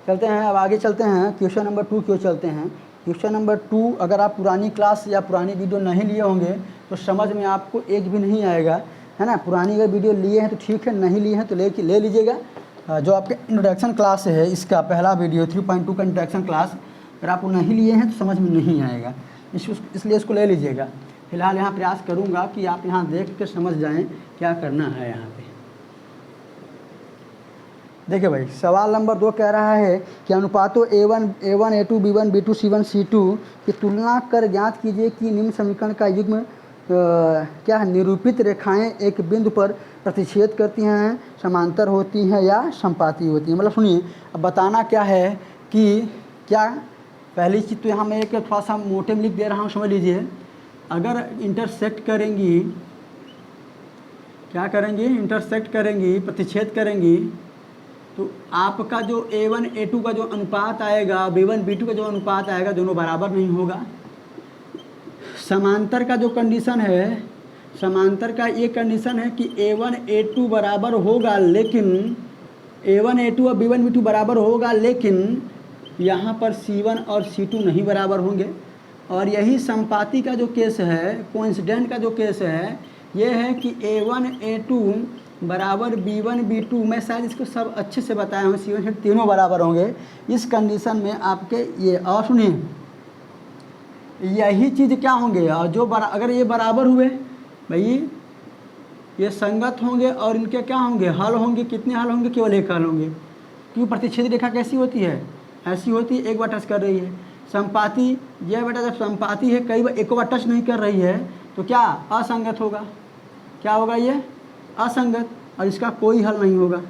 चलते हैं अब आगे, चलते हैं क्वेश्चन नंबर 2 क्यों चलते हैं। क्वेश्चन नंबर 2 अगर आप पुरानी क्लास या पुरानी वीडियो नहीं लिए होंगे तो समझ में आपको एक भी नहीं आएगा, है ना। पुरानी अगर वीडियो लिए हैं तो ठीक है, नहीं लिए हैं तो ले लीजिएगा। जो आपके इंट्रोडक्शन क्लास है इसका पहला वीडियो 3.2 का इंट्रोडक्शन क्लास, अगर आप नहीं लिए हैं तो समझ में नहीं आएगा, इसलिए इसको ले लीजिएगा। फिलहाल यहाँ प्रयास करूँगा कि आप यहाँ देख के समझ जाएं क्या करना है। यहाँ पे देखिए भाई, सवाल नंबर 2 कह रहा है कि अनुपातों A1 A2 B1 B2 C1 C2 की तुलना कर ज्ञात कीजिए कि निम्न समीकरण का युग्म क्या है, निरूपित रेखाएं एक बिंदु पर प्रतिच्छेद करती हैं, समांतर होती हैं या संपाती होती हैं। मतलब सुनिए, अब बताना क्या है कि क्या, पहली चीज़ तो यहाँ मैं एक थोड़ा सा मोटे में लिख दे रहा हूँ, समझ लीजिए। अगर इंटरसेक्ट करेंगी, क्या करेंगी, इंटरसेक्ट करेंगी, प्रतिच्छेद करेंगी, तो आपका जो A1 A2 का जो अनुपात आएगा, B1 B2 का जो अनुपात आएगा, दोनों बराबर नहीं होगा। समांतर का जो कंडीशन है, समांतर का ये कंडीशन है कि A1 A2 बराबर होगा, लेकिन A1 A2 और B1 B2 बराबर होगा, लेकिन यहाँ पर C1 और C2 नहीं बराबर होंगे। और यही संपाती का जो केस है, कोइंसिडेंट का जो केस है, ये है कि A1 A2 बराबर B1 B2, मैं शायद इसको सब अच्छे से बताया हूँ, C1 C2 तीनों बराबर होंगे। इस कंडीशन में आपके ये, और सुनिए, यही चीज़ क्या होंगे, और जो अगर ये बराबर हुए भाई, ये संगत होंगे और इनके क्या होंगे, हल होंगे। कितने हल होंगे, केवल एक हल होंगे। क्यों, प्रतिच्छेद रेखा कैसी होती है, ऐसी होती है, एक बार टच कर रही है। संपाति, यह बेटा जब संपाति है कई बार एक बार टच नहीं कर रही है तो क्या असंगत होगा, क्या होगा ये असंगत, और इसका कोई हल नहीं होगा,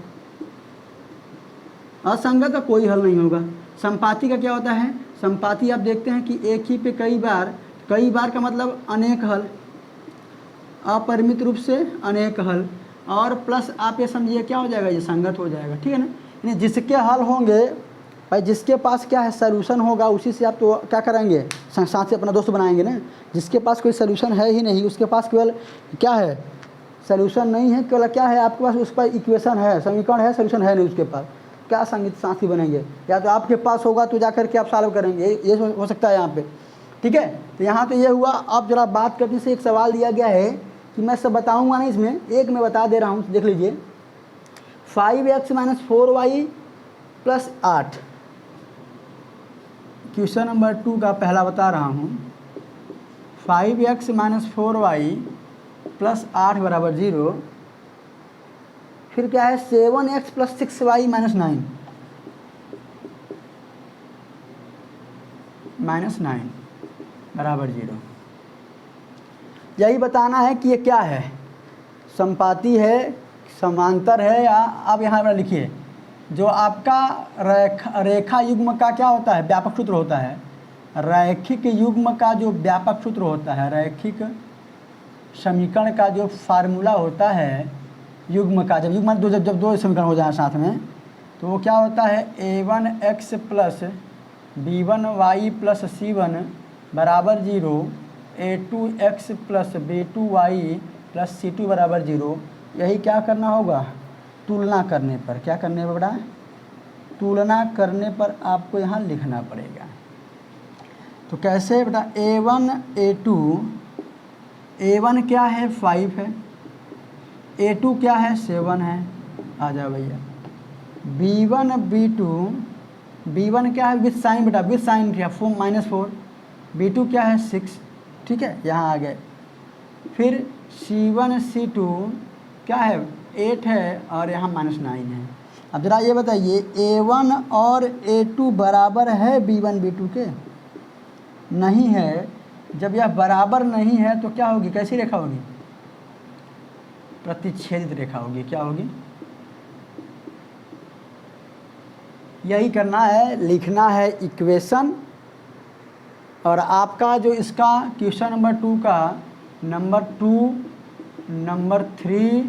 असंगत का कोई हल नहीं होगा। संपाति का क्या होता है, संपाति आप देखते हैं कि एक ही पे कई बार का मतलब अनेक हल, अपरिमित रूप से अनेक हल, और प्लस आप ये समझिए क्या हो जाएगा, ये संगत हो जाएगा, ठीक है ना। यानी जिसके हल होंगे भाई, जिसके पास क्या है सोल्यूशन होगा उसी से आप तो क्या करेंगे, साथ से अपना दोस्त बनाएंगे ना। जिसके पास कोई सोल्यूशन है ही नहीं, उसके पास केवल क्या है, सोल्यूशन नहीं है, केवल क्या है आपके पास, उस पर इक्वेशन है, समीकरण है, सोल्यूशन है नहीं उसके पास, क्या संगीत साथी बनेंगे। या तो आपके पास होगा तो जा करके आप सॉल्व करेंगे, ये हो सकता है यहाँ पे, ठीक है। तो यहाँ तो ये हुआ। अब जरा बात करने से एक सवाल दिया गया है कि मैं सब बताऊँगा नहीं, इसमें एक मैं बता दे रहा हूँ, देख लीजिए। 5x - 4y + 8, क्वेश्चन नंबर 2 का पहला बता रहा हूँ। 5x - 4y + 8 = 0। फिर क्या है 7x + 6y - 9 = 0। यही बताना है कि ये क्या है, संपाति है, समांतर है, या आप यहाँ पर लिखिए जो आपका रेखा युग्म का क्या होता है, व्यापक सूत्र होता है। रैखिक युग्म का जो व्यापक सूत्र होता है, रैखिक समीकरण का जो फार्मूला होता है युग्म का, जब दो समीकरण हो जाए साथ में, तो वो क्या होता है, a1x + b1y + c1 = 0, a2x + b2y + c2 = 0। यही क्या करना होगा, तुलना करने पर, क्या करने पर बेटा, तुलना करने पर आपको यहाँ लिखना पड़ेगा। तो कैसे बेटा, a1 a2, a1 क्या है 5 है, a2 क्या है 7 है, आ जाओ भैया। b1 b2, b1 क्या है विथ साइन बेटा, विथ साइन क्या -4, b2 क्या है 6, ठीक है, यहाँ आ गए। फिर c1 c2 क्या है 8 है, और यहाँ -9 है। अब जरा ये बताइए, a1 और a2 बराबर है b1 b2 के, नहीं है। जब यह बराबर नहीं है तो क्या होगी, कैसी रेखा होगी, प्रतिच्छेदित रेखा होगी, क्या होगी। यही करना है, लिखना है इक्वेशन, और आपका जो इसका क्वेश्चन नंबर 2 का नंबर 2, नंबर 3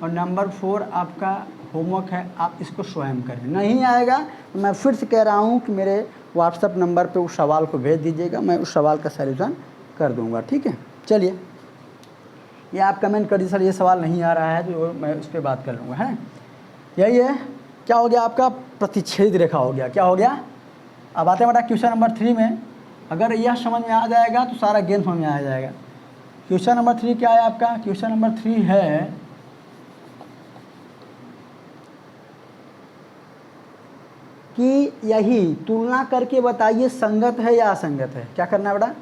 और नंबर 4 आपका होमवर्क है, आप इसको स्वयं करें। नहीं आएगा तो मैं फिर से कह रहा हूँ कि मेरे व्हाट्सएप नंबर पे उस सवाल को भेज दीजिएगा, मैं उस सवाल का सलूशन कर दूँगा, ठीक है। चलिए, ये आप कमेंट कर दीजिए सर ये सवाल नहीं आ रहा है, तो मैं उस पर बात कर लूँगा, है। यही है, क्या हो गया आपका, प्रतिच्छेदित रेखा हो गया, क्या हो गया। अब आते हैं बेटा क्वेश्चन नंबर 3 में। अगर यह समझ में आ जाएगा तो सारा गेम समझ में आ जाएगा। क्वेश्चन नंबर 3 क्या है आपका, क्वेश्चन नंबर 3 है कि यही तुलना करके बताइए संगत है या असंगत है। क्या करना है बेटा,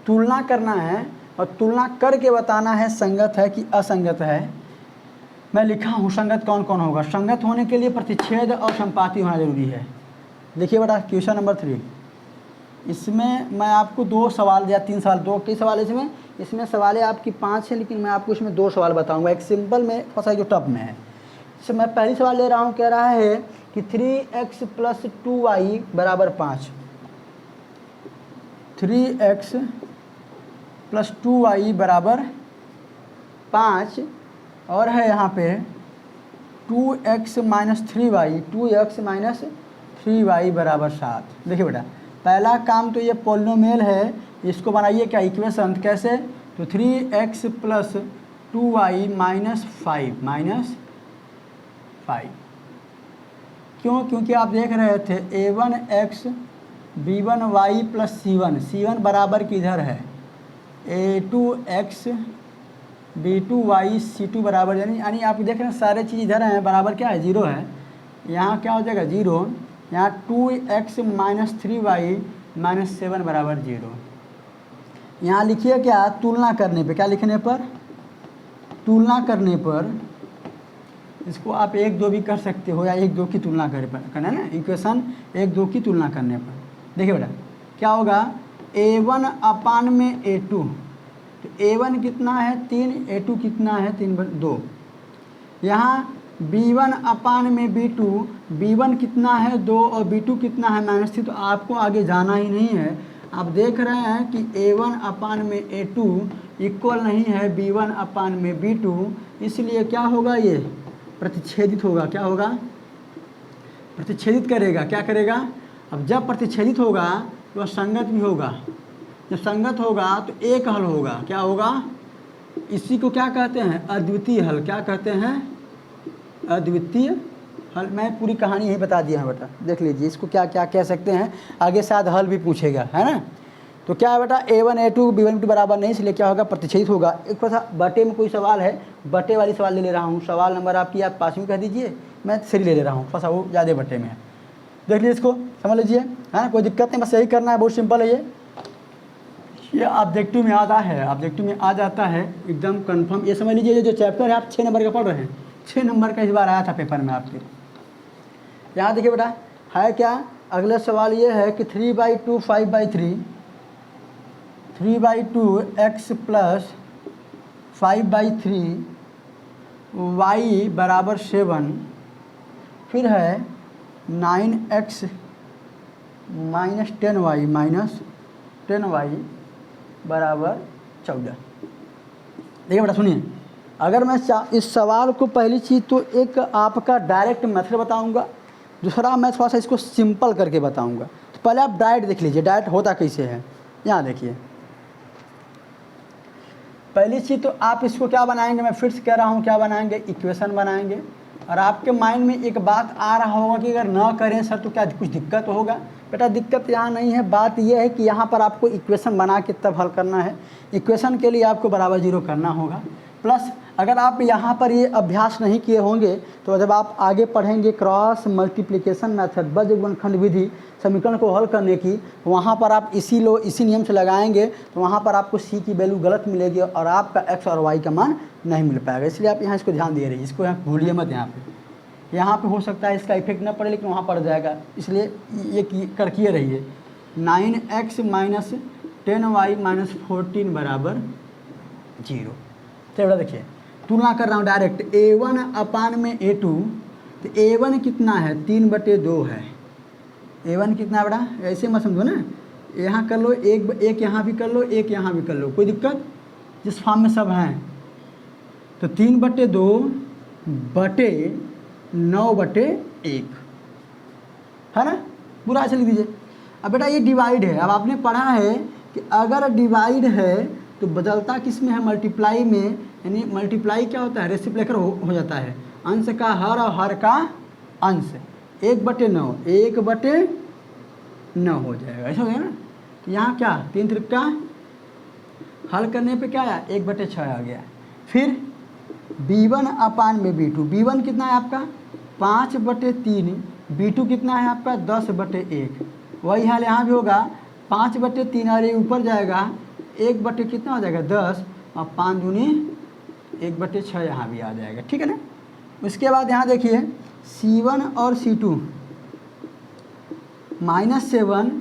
तुलना करना है, और तुलना करके बताना है संगत है कि असंगत है। मैं लिखा हूँ संगत कौन कौन होगा। संगत होने के लिए प्रतिच्छेद और संपाति होना जरूरी है। देखिए बेटा क्वेश्चन नंबर 3, इसमें मैं आपको 2 सवाल या 3 सवाल, 2 कई सवाल इसमें सवालें आपकी 5 हैं, लेकिन मैं आपको इसमें 2 सवाल बताऊंगा, एक सिंपल में फंसा जो टफ में है। इससे मैं पहली सवाल ले रहा हूँ, कह रहा है कि 3x + 2y = 5, 3x + 2y = 5, और है यहाँ पे 2x - 3y, 2x - 3y = 7। देखिए बेटा पहला काम तो ये पॉलिनोमियल है, इसको बनाइए क्या इक्वेशन, कैसे, तो 3x + 2y - 5 क्यों, क्योंकि आप देख रहे थे a1x b1y + c1 बराबर किधर है, a2x b2y c2 बराबर, यानी आप देख रहे हैं सारे चीज़ इधर हैं, बराबर क्या है 0 है। यहाँ क्या हो जाएगा 0, यहाँ 2x - 3y - 7 = 0। यहाँ लिखिए क्या, तुलना करने पे, क्या लिखने पर, तुलना करने पर, इसको आप 1 2 भी कर सकते हो, या 1 2 की तुलना करना है ना, इक्वेशन 1 2 की तुलना करने पर। देखिए बेटा क्या होगा A1 अपान में A2, तो A1 कितना है 3, A2 कितना है 3/2। यहाँ B1 अपान में B2, B1 कितना है 2 और B2 कितना है -3, तो आपको आगे जाना ही नहीं है। आप देख रहे हैं कि A1 अपान में A2 इक्वल नहीं है B1 अपान में B2, इसलिए क्या होगा, ये प्रतिच्छेदित होगा। क्या होगा, प्रतिच्छेदित करेगा। क्या करेगा, अब जब प्रतिच्छेदित होगा तो वह संगत भी होगा। जब संगत होगा तो एक हल होगा। क्या होगा, इसी को क्या कहते हैं, अद्वितीय हल। क्या कहते हैं, अद्वितीय हल। मैं पूरी कहानी यही बता दिया है बेटा, देख लीजिए इसको क्या क्या कह सकते हैं, आगे शायद हल भी पूछेगा, है ना। तो क्या है बेटा, A1 A2 B1 B2 बराबर नहीं, इसलिए क्या होगा, प्रतिच्छेदित होगा। एक थोड़ा बटे में कोई सवाल है, बटे वाली सवाल ले रहा हूँ। सवाल नंबर आपकी आप 5वीं कह दीजिए, मैं 3 ले रहा हूँ, थोड़ा सा वो ज़्यादा बटे में है। देख लीजिए इसको, समझ लीजिए, है ना, कोई दिक्कत नहीं, बस यही करना है, बहुत सिंपल है ये ऑब्जेक्टिव में आता है, ऑब्जेक्टिव में आ जाता है एकदम कंफर्म। ये समझ लीजिए, ये जो चैप्टर है आप 6 नंबर का पढ़ रहे हैं, 6 नंबर का इस बार आया था पेपर में आपके। यहाँ देखिए बेटा है क्या, अगला सवाल ये है कि 3/2 5/3, 3/2 x प्लस 5/3 y बराबर 7, फिर है 9x माइनस 10y बराबर 14। देखिए बेटा सुनिए, अगर मैं इस सवाल को पहली चीज़ तो एक आपका डायरेक्ट मेथड बताऊंगा, दूसरा मैं थोड़ा सा इसको सिंपल करके बताऊंगा। तो पहले आप डायरेक्ट देख लीजिए, डायरेक्ट होता कैसे है। यहाँ देखिए, पहली चीज़ तो आप इसको क्या बनाएंगे, मैं फिर से कह रहा हूँ, क्या बनाएंगे, इक्वेशन बनाएंगे। और आपके माइंड में एक बात आ रहा होगा कि अगर ना करें सर तो क्या कुछ दिक्कत होगा। बेटा दिक्कत यहाँ नहीं है, बात यह है कि यहाँ पर आपको इक्वेशन बना के तब हल करना है। इक्वेशन के लिए आपको बराबर 0 करना होगा। प्लस अगर आप यहाँ पर ये अभ्यास नहीं किए होंगे तो जब आप आगे पढ़ेंगे क्रॉस मल्टीप्लिकेशन मेथड, बजगुणनखंड विधि, समीकरण को हल करने की, वहाँ पर आप इसी नियम से लगाएंगे तो वहाँ पर आपको सी की वैल्यू गलत मिलेगी और आपका एक्स और वाई का मान नहीं मिल पाएगा। इसलिए आप यहाँ इसको ध्यान दे रहिए, इसको यहाँ भूलिए मत। यहाँ पे हो सकता है इसका इफेक्ट ना पड़े लेकिन वहाँ पड़ जाएगा, इसलिए ये किए रहिए। 9x माइनस 10y माइनस 14 बराबर 0। तो बेटा देखिए तुलना कर रहा हूँ डायरेक्ट, A1 अपान में A2, तो A1 कितना है 3/2 है। A1 कितना है बेटा, ऐसे मत समझो ना, यहाँ कर लो, एक यहाँ भी कर लो, एक यहाँ भी कर लो, कोई दिक्कत, जिस फॉर्म में सब हैं। तो 3/2 बटे 9/1 है ना, पूरा ऐसे लिख दीजिए। अब बेटा ये डिवाइड है, अब आपने पढ़ा है कि अगर डिवाइड है तो बदलता किस में है, मल्टीप्लाई में, यानी मल्टीप्लाई क्या होता है, रेसिप्लिकेटर हो जाता है, अंश का हर और हर का अंश, 1/9 1/9 हो जाएगा, ऐसा हो गया ना। तो यहाँ क्या 3 त्रिका हल करने पे क्या आया 1/6 आ गया। फिर B1 अपान में B2, B1 कितना है आपका 5/3, B2 कितना है आपका 10/1। वही हाल यहाँ भी होगा, 5/3 और ये ऊपर जाएगा 1 कितना हो जाएगा 10 और 5 दूनी 1/6 यहाँ भी आ जाएगा, ठीक है ना। उसके बाद यहाँ देखिए C1 और C2 -7,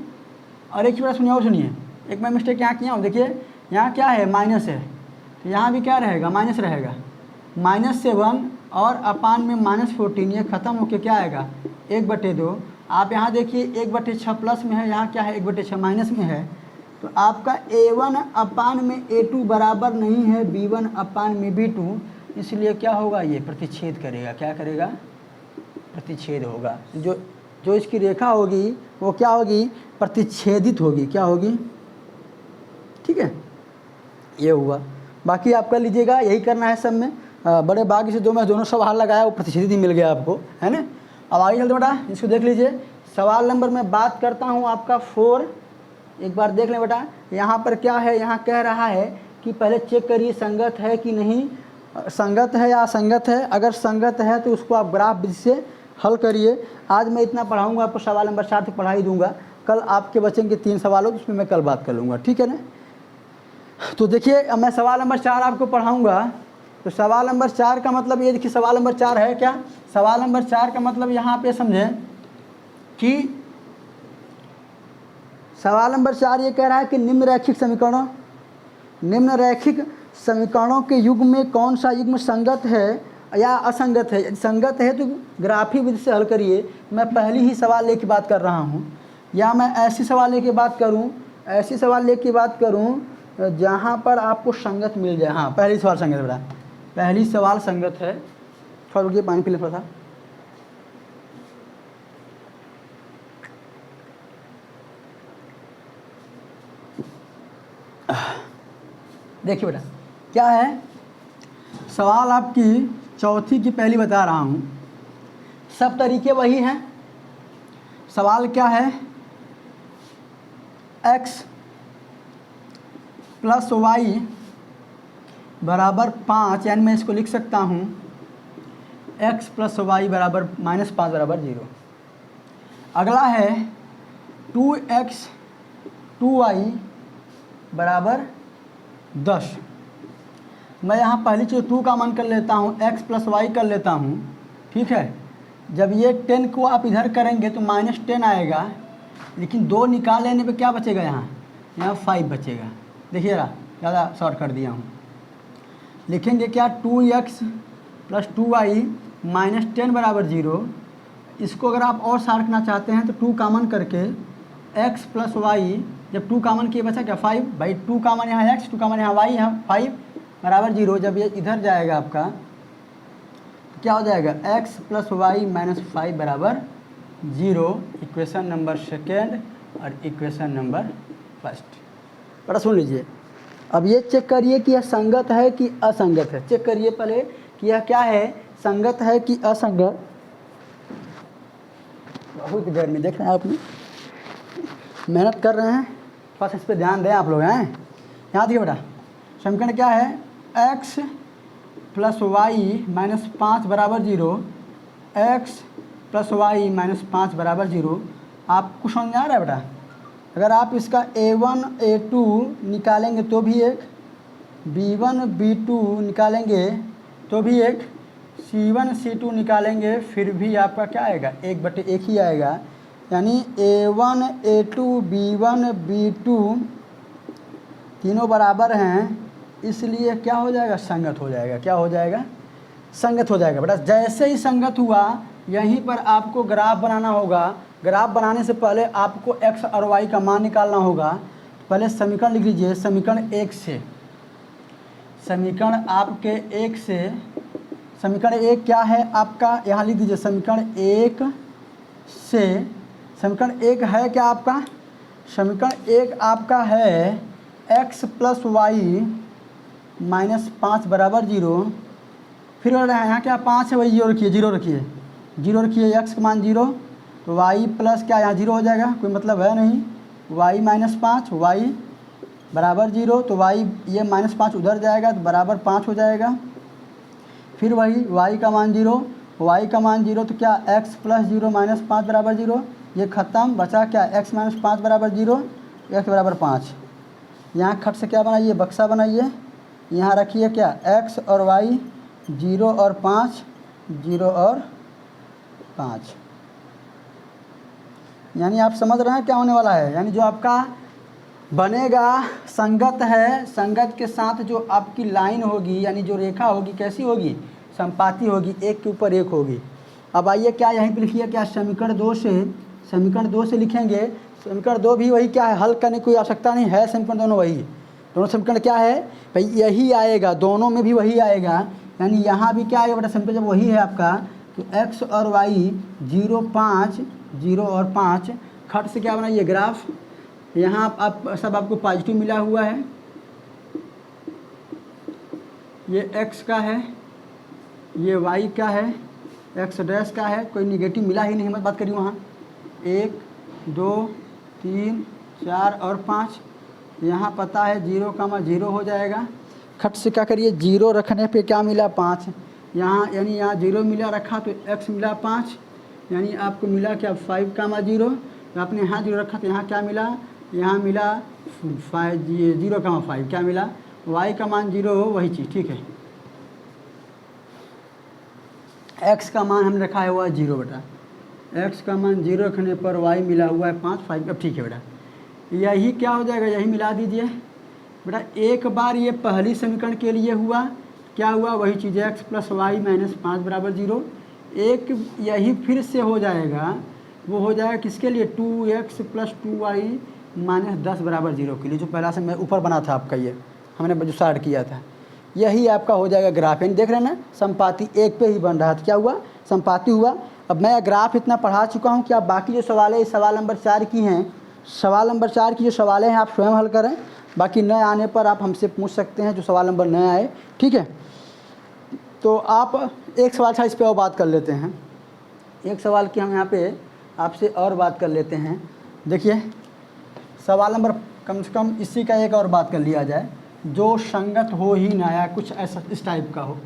और एक बार सुनिए और सुनिए, एक मैं मिस्टेक यहाँ किया हूँ, देखिए यहाँ क्या है माइनस है, तो यहाँ भी क्या रहेगा माइनस रहेगा, -7 और अपान में -14, ये ख़त्म होके क्या आएगा 1/2। आप यहाँ देखिए 1/6 प्लस में है, यहाँ क्या है 1/6 माइनस में है, तो आपका A1 अपान में A2 बराबर नहीं है B1 अपान में B2, इसलिए क्या होगा ये प्रतिच्छेद करेगा। क्या करेगा, प्रतिच्छेद होगा। जो इसकी रेखा होगी वो क्या होगी, प्रतिच्छेदित होगी। क्या होगी, ठीक है, ये हुआ। बाकी आप कर लीजिएगा, यही करना है सब में। बड़े भाग्य से दोनों सवाल लगाया वो प्रतिच्छेदित ही मिल गया आपको, है ना। अब आगे चलते बेटा, इसको देख लीजिए। सवाल नंबर मैं बात करता हूँ आपका 4, एक बार देख लें बेटा। यहाँ पर क्या है, यहाँ कह रहा है कि पहले चेक करिए संगत है कि नहीं, संगत है या असंगत है। अगर संगत है तो उसको आप ग्राफ विधि से हल करिए। आज मैं इतना पढ़ाऊँगा आपको, सवाल नंबर 4 तक पढ़ा ही दूँगा। कल आपके बचेंगे 3 सवाल, उसमें मैं कल बात कर लूँगा, ठीक है ना। तो देखिए अब मैं सवाल नंबर 4 आपको पढ़ाऊँगा। तो सवाल नंबर 4 का मतलब ये देखिए, सवाल नंबर 4 है क्या, सवाल नंबर 4 का मतलब यहाँ पे समझें कि सवाल नंबर 4 ये कह रहा है कि निम्न रैखिक समीकरणों के युग्म में कौन सा युग्म संगत है या असंगत है। यदि संगत है तो ग्राफी विधि से हल करिए। मैं पहली ही सवाल लेके बात कर रहा हूँ, या मैं ऐसी सवाल लेके बात करूँ जहाँ पर आपको संगत मिल जाए। हाँ, पहली सवाल संगत है बेटा, पहली सवाल संगत है। थोड़ा रुकिए, पानी पी ले थोड़ा सा। देखिए बेटा क्या है सवाल, आपकी चौथी की पहली बता रहा हूँ। सब तरीके वही हैं। सवाल क्या है, x प्लस वाई बराबर 5, यानी मैं इसको लिख सकता हूँ x प्लस वाई बराबर -5 बराबर 0। अगला है 2x 2y बराबर 10। मैं यहाँ पहली चीज़ 2 का मान कर लेता हूँ, x प्लस वाई कर लेता हूँ, ठीक है। जब ये 10 को आप इधर करेंगे तो -10 आएगा, लेकिन 2 निकाल लेने पे क्या बचेगा, यहाँ 5 बचेगा। देखिए जरा, ज़्यादा शॉर्ट कर दिया हूँ। लिखेंगे क्या, 2x प्लस 2y -10 बराबर 0। इसको अगर आप और शॉर्ट करना चाहते हैं तो 2 कामन करके x प्लस वाई, जब 2 कामन किए बचा क्या 5, भाई 2 कामन यहाँ x, 2 कामन यहाँ y, यहाँ 5 बराबर 0। जब ये इधर जाएगा आपका तो क्या हो जाएगा, x प्लस वाई -5 बराबर 0। इक्वेशन नंबर सेकेंड और इक्वेशन नंबर फर्स्ट। बड़ा सुन लीजिए, अब ये चेक करिए कि यह संगत है कि असंगत है। चेक करिए पहले कि यह क्या है, संगत है कि असंगत। बहुत देर में देख रहे हैं, आपने मेहनत कर रहे हैं, बस इस पर ध्यान दें आप लोग हैं। यहाँ देखिए बेटा, समीकरण क्या है, x प्लस वाई -5 बराबर 0, x प्लस वाई -5 बराबर 0। आपको समझ में आ रहा है बेटा। अगर आप इसका a1 a2 निकालेंगे तो भी एक, b1 b2 निकालेंगे तो भी एक, c1 c2 निकालेंगे फिर भी आपका क्या आएगा, 1/1 ही आएगा। यानी a1 a2 b1 b2 तीनों बराबर हैं, इसलिए क्या हो जाएगा, संगत हो जाएगा। क्या हो जाएगा, संगत हो जाएगा बेटा। जैसे ही संगत हुआ, यहीं पर आपको ग्राफ बनाना होगा। ग्राफ बनाने से पहले आपको x और y का मान निकालना होगा। पहले समीकरण लिख लीजिए, समीकरण 1 से, समीकरण आपके 1 से, समीकरण 1 क्या है आपका, यहाँ लिख दीजिए समीकरण 1 से। समीकरण 1 है क्या आपका, समीकरण 1 आपका है x प्लस वाई -5 बराबर 0। फिर यहाँ क्या 5 है, वही 0 रखिए, 0 रखिए, 0 रखिए, x का मान 0 तो y प्लस क्या यहाँ 0 हो जाएगा, कोई मतलब है नहीं, y -5 y बराबर 0, तो y ये -5 उधर जाएगा तो बराबर 5 हो जाएगा। फिर वही y का मान 0, y का मान 0 तो क्या x प्लस 0 -5 बराबर 0, ये ख़त्म, बचा क्या x -5 बराबर 0, x बराबर 5। यहाँ खट से क्या बनाइए, बक्सा बनाइए, यहाँ रखिए क्या x और y 0 और 5, 0 और 5। यानी आप समझ रहे हैं क्या होने वाला है। यानी जो आपका बनेगा संगत है, संगत के साथ जो आपकी लाइन होगी, यानी जो रेखा होगी कैसी होगी, संपाती होगी, एक के ऊपर एक होगी। अब आइए क्या यहीं पे लिखिए, क्या समीकरण 2 से, समीकरण 2 से लिखेंगे। समीकरण 2 भी वही क्या है, हल करने की कोई आवश्यकता नहीं है, समीकरण दोनों वही, दोनों समीकरण क्या है भाई, यही आएगा, दोनों में भी वही आएगा। यानी यहाँ भी क्या आएगा बेटा, समीकरण जब वही है आपका तो x और y 0 5 0 और 5। खट से क्या बनाइए ग्राफ, यहाँ आप सब आपको पॉजिटिव मिला हुआ है, ये x का है, ये y का है, x डैश का है, कोई निगेटिव मिला ही नहीं, मत बात करिए वहाँ। 1 2 3 4 और 5, यहाँ पता है 0,0 हो जाएगा। खट से क्या करिए, 0 रखने पे क्या मिला 5, यहाँ यानी यहाँ 0 मिला रखा तो x मिला 5, यानी आपको मिला क्या 5,0। तो आपने यहाँ 0 रखा तो यहाँ क्या मिला, यहाँ मिला 0,5, क्या मिला, y का मान 0 हो, वही चीज़, ठीक है। x का मान हमने रखा है हुआ 0 बेटा, x का मान 0 रखने पर y मिला हुआ है 5 अब ठीक है बेटा। यही क्या हो जाएगा, यही मिला दीजिए बेटा। एक बार ये पहली समीकरण के लिए हुआ, क्या हुआ, वही चीज़ x प्लस वाई माइनस 5 बराबर 0। एक यही फिर से हो जाएगा, वो हो जाएगा किसके लिए, 2x प्लस 2y माइनस 10 बराबर 0 के लिए, जो पहला से मैं ऊपर बना था आपका, ये हमने जो स्टार्ट किया था, यही आपका हो जाएगा ग्राफ। यानी देख रहे हैं ना, संपाती एक पे ही बन रहा था, क्या हुआ, संपाती हुआ। अब मैं ग्राफ इतना पढ़ा चुका हूँ कि आप बाकी जो सवाल है, इस सवाल नंबर 4 की हैं, सवाल नंबर 4 की जो सवाल हैं आप स्वयं हल करें, बाकी नए आने पर आप हमसे पूछ सकते हैं जो सवाल नंबर नए आए, ठीक है। तो आप एक सवाल था, इस पर और बात कर लेते हैं, एक सवाल की हम यहाँ पे आपसे और बात कर लेते हैं। देखिए सवाल नंबर, कम से कम इसी का एक और बात कर लिया जाए, जो संगत हो ही ना, या कुछ ऐसा इस टाइप का हो।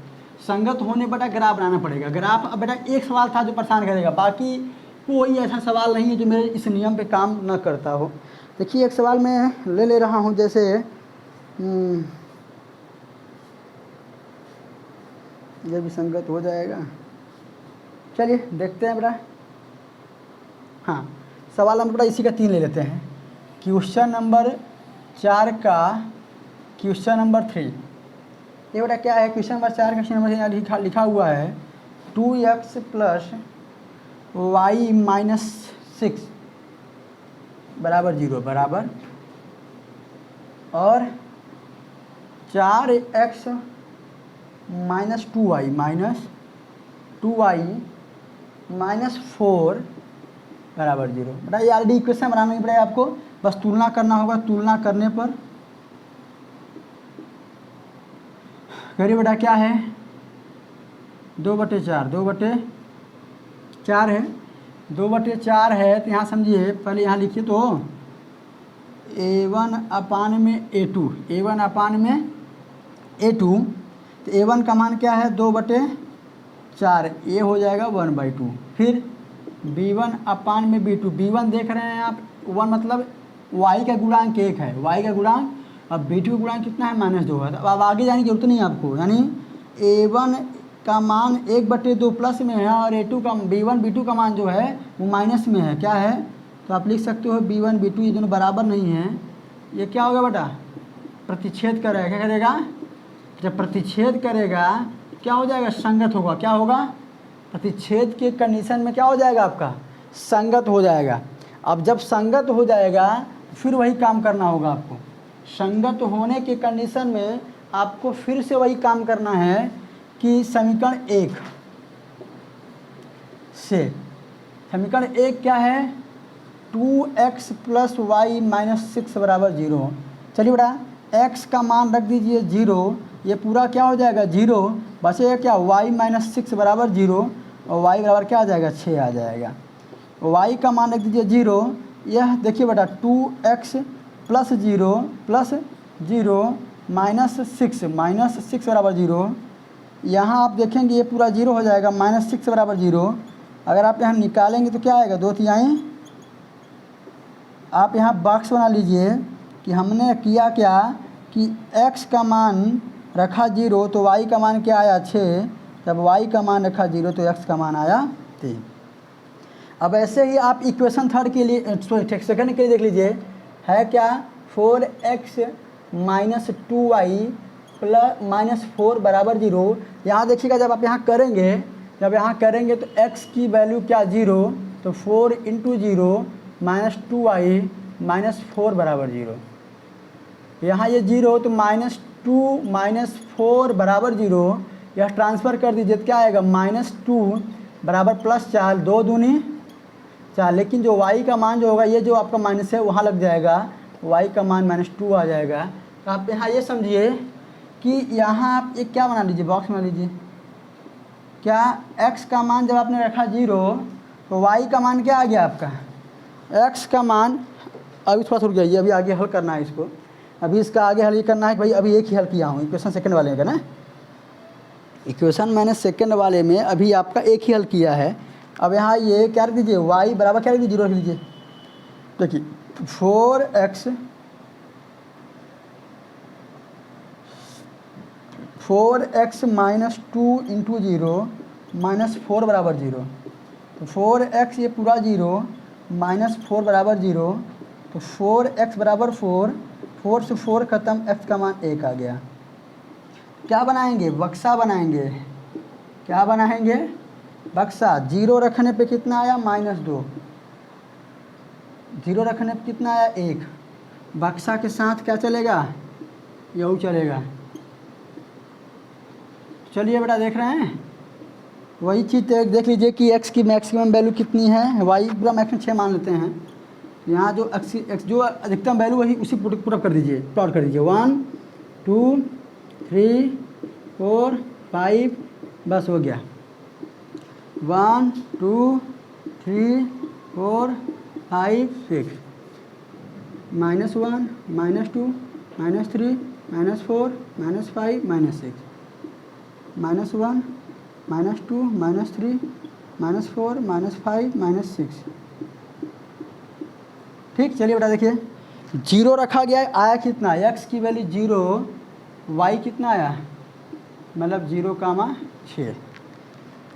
संगत होने बेटा ग्राफ बनाना पड़ेगा। ग्राफ, अब बेटा एक सवाल था जो परेशान करेगा, बाकी कोई ऐसा सवाल नहीं है जो मेरे इस नियम पे काम न करता हो। देखिए एक सवाल मैं ले रहा हूँ, जैसे ये भी संगत हो जाएगा, चलिए देखते हैं बेटा। हाँ, सवाल नंबर बेटा इसी का 3 ले लेते हैं। क्वेश्चन नंबर 4 का क्वेश्चन नंबर 3, ये बेटा क्या है, क्वेश्चन नंबर 4 का क्वेश्चन नंबर लिखा हुआ है 2x प्लस वाई माइनस 6 बराबर 0 बराबर, और 4x माइनस 2y माइनस 4 बराबर 0। बेटा ये ऑलरेडी इक्वेशन बनाना नहीं पड़ेगा आपको, बस तुलना करना होगा। तुलना करने पर करिए बेटा, क्या है, 2/4 2/4 है, 2/4 है। तो यहाँ समझिए, पहले यहाँ लिखिए तो a1 अपान में a2, a1 अपान में a2। तो a1 का मान क्या है, 2/4, ये हो जाएगा 1/2। फिर b1 अपान में b2, b1 देख रहे हैं आप, 1 मतलब y का गुणांक 1 है, y का गुणांक, अब b2 का गुणांक कितना है, -2 है। अब आगे जाने की जरूरत नहीं है आपको, यानी a1 का मान 1/2 प्लस में है, और a2 का b1 b2 का मान जो है वो माइनस में है, क्या है। तो आप लिख सकते हो b1 b2 ये दोनों बराबर नहीं हैं, ये क्या होगा बेटा, प्रतिच्छेद करेगा। क्या करेगा, जब प्रतिच्छेद करेगा क्या हो जाएगा, संगत होगा। क्या होगा, प्रतिच्छेद के कंडीशन में क्या हो जाएगा, आपका संगत हो जाएगा। अब जब संगत हो जाएगा फिर वही काम करना होगा आपको। संगत होने के कंडीशन में आपको फिर से वही काम करना है कि समीकरण 1 से, समीकरण 1 क्या है, 2x प्लस वाई माइनस 6 बराबर 0। चलिए बेटा x का मान रख दीजिए 0, ये पूरा क्या हो जाएगा 0, बचेगा क्या, y माइनस 6 बराबर 0, और y बराबर क्या आ जाएगा, 6 आ जाएगा। y का मान रख दीजिए 0, यह देखिए बेटा 2x प्लस 0 माइनस 6 बराबर 0। यहाँ आप देखेंगे ये पूरा 0 हो जाएगा, -6 बराबर 0। अगर आप यहाँ निकालेंगे तो क्या आएगा, 2×3। आप यहाँ बॉक्स बना लीजिए कि हमने किया क्या कि x का मान रखा 0 तो y का मान क्या आया 6, जब y का मान रखा 0 तो x का मान आया 3। अब ऐसे ही आप इक्वेशन थर्ड के लिए, सॉरी सेकंड के लिए देख लीजिए, है क्या, 4x minus 2y plus minus 4 बराबर 0। यहाँ देखिएगा जब आप यहाँ करेंगे तो x की वैल्यू क्या 0, तो 4 × 0 माइनस 2y माइनस 4 बराबर 0। यहाँ ये 0 तो -2 माइनस 4 बराबर 0, यह ट्रांसफ़र कर दीजिए तो क्या आएगा, -2 बराबर +4, 2 दूनी 4। लेकिन जो y का मान जो होगा, ये जो आपका माइनस है वहाँ लग जाएगा, y का मान -2 आ जाएगा। तो आप यहाँ ये समझिए कि यहाँ आप एक क्या बना लीजिए, बॉक्स बना लीजिए, क्या x का मान जब आपने रखा 0 तो y का मान क्या आ गया आपका, x का मान, अभी थोड़ा रुक जाइए, अभी आगे हल करना है इसको, अभी इसका आगे हल ये करना है कि भाई अभी एक ही हल किया हूँ, इक्वेशन सेकंड वाले का ना, इक्वेशन मैंने सेकंड वाले में अभी आपका एक ही हल किया है। अब यहाँ ये क्या रख दीजिए, y बराबर क्या रख दीजिए, 0 रख लीजिए। देखिए 4x माइनस 2 × 0 -4 बराबर 0, तो 4x ये पूरा 0 -4 बराबर 0, तो 4x बराबर 4, 4 से 4 ख़त्म, x का मान 1 आ गया। क्या बनाएंगे? बक्सा बनाएंगे। क्या बनाएंगे? बक्सा। 0 रखने पे कितना आया? -2। 0 रखने पे कितना आया? 1। बक्सा के साथ क्या चलेगा? यू चलेगा। चलिए बेटा देख रहे हैं, वही चीज़ देख लीजिए कि x की मैक्सिमम वैल्यू कितनी है। y पूरा मैक्सिमम 6 मान लेते हैं। यहाँ जो x जो अधिकतम वैल्यू वही उसी पुट कर दीजिए, प्लॉट कर दीजिए। 1 2 3 4 5, बस हो गया। 1 2 3 4 5 6, -1 -2 -3 -4 -5 -6, -1 -2 -3 -4 -5 -6। ठीक, चलिए बेटा देखिए, 0 रखा गया है, आया कितना? x की वैल्यू 0, y कितना आया? मतलब 0,6।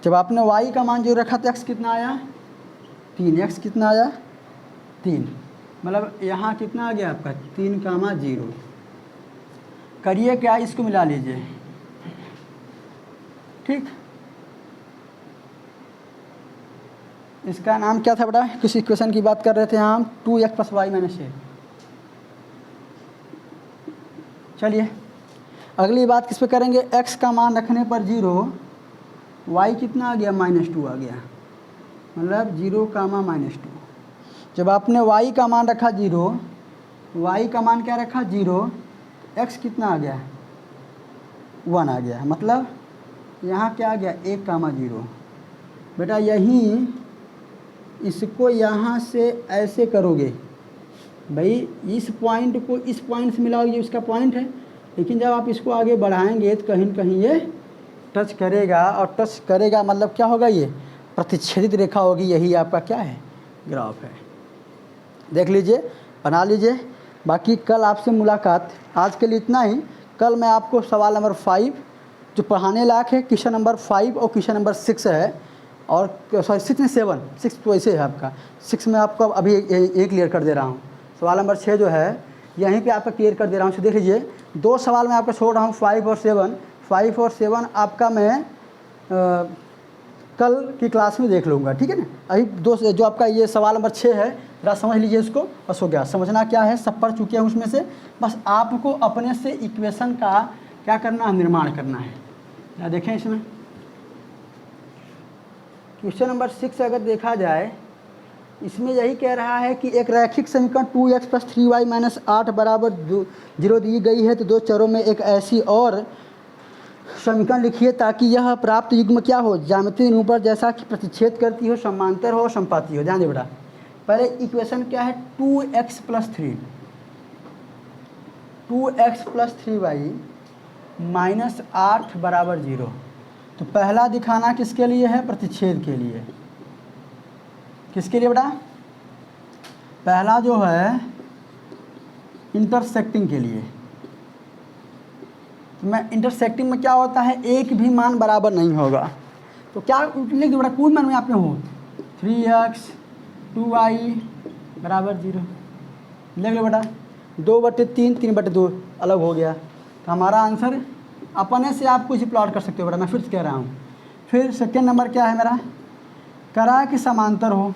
जब आपने y का मान 0 रखा तो x कितना आया? 3। x कितना आया? 3। मतलब यहाँ कितना आ गया आपका? 3,0। करिए क्या, इसको मिला लीजिए। ठीक, इसका नाम क्या था बेटा? किस इक्वेशन की बात कर रहे थे हम? 2x + y - a। चलिए अगली बात किस पे करेंगे? x का मान रखने पर 0, y कितना आ गया? -2 आ गया। मतलब 0,-2। जब आपने y का मान रखा 0, y का मान क्या रखा? 0, x कितना आ गया? 1 आ गया। मतलब यहाँ क्या आ गया? 1,0। बेटा यहीं इसको यहाँ से ऐसे करोगे भाई, इस पॉइंट को इस पॉइंट से मिलाओगे, इसका पॉइंट है। लेकिन जब आप इसको आगे बढ़ाएंगे तो कहीं न कहीं ये टच करेगा, और टच करेगा मतलब क्या होगा? ये प्रतिच्छेदित रेखा होगी। यही आपका क्या है? ग्राफ है। देख लीजिए, बना लीजिए। बाकी कल आपसे मुलाकात। आज के लिए इतना ही। कल मैं आपको सवाल नंबर 5 जो पढ़ाने लायक है, क्वेश्चन नंबर 5 और क्वेश्चन नंबर 6 है, और सॉरी 6 में 7, 6 तो ऐसे है आपका। 6 में आपको अभी एक क्लियर कर दे रहा हूँ। सवाल नंबर 6 जो है यहीं पे आपका क्लियर कर दे रहा हूँ। तो देख लीजिए, 2 सवाल मैं आपको छोड़ रहा हूँ, 5 और 7। 5 और 7 आपका मैं कल की क्लास में देख लूँगा, ठीक है ना। अभी जो आपका ये सवाल नंबर 6 है, जरा समझ लीजिए इसको, बस हो गया। समझना क्या है, सब पढ़ चुके हैं उसमें से, बस आपको अपने से इक्वेशन का क्या करना है? निर्माण करना है। क्या देखें इसमें क्वेश्चन नंबर 6 अगर देखा जाए, इसमें यही कह रहा है कि एक रैखिक समीकरण 2x + 3y - 8 = 0 दी गई है, तो 2 चरों में एक ऐसी और समीकरण लिखिए ताकि यह प्राप्त युग्म क्या हो? ज्यामितीय निरूपण जैसा कि प्रतिच्छेद करती हो, समांतर हो, समपाती हो। ध्यान दे बेटा, पहले इक्वेशन क्या है? 2x + 3, 2x + 3y - 8 = 0। तो पहला दिखाना किसके लिए है? प्रतिच्छेद के लिए। किसके लिए बेटा? पहला जो है इंटरसेक्टिंग के लिए। तो मैं इंटरसेक्टिंग में क्या होता है? एक भी मान बराबर नहीं होगा। तो क्या लिख दो बेटा? कोई मान में आप हो 3x 2y = 0 लिख लो बेटा। 2/3 3/2 अलग हो गया। तो हमारा आंसर अपने से आप कुछ प्लॉट कर सकते हो बेटा। मैं फिर से कह रहा हूँ। फिर सेकेंड नंबर क्या है मेरा? करा कि समांतर हो।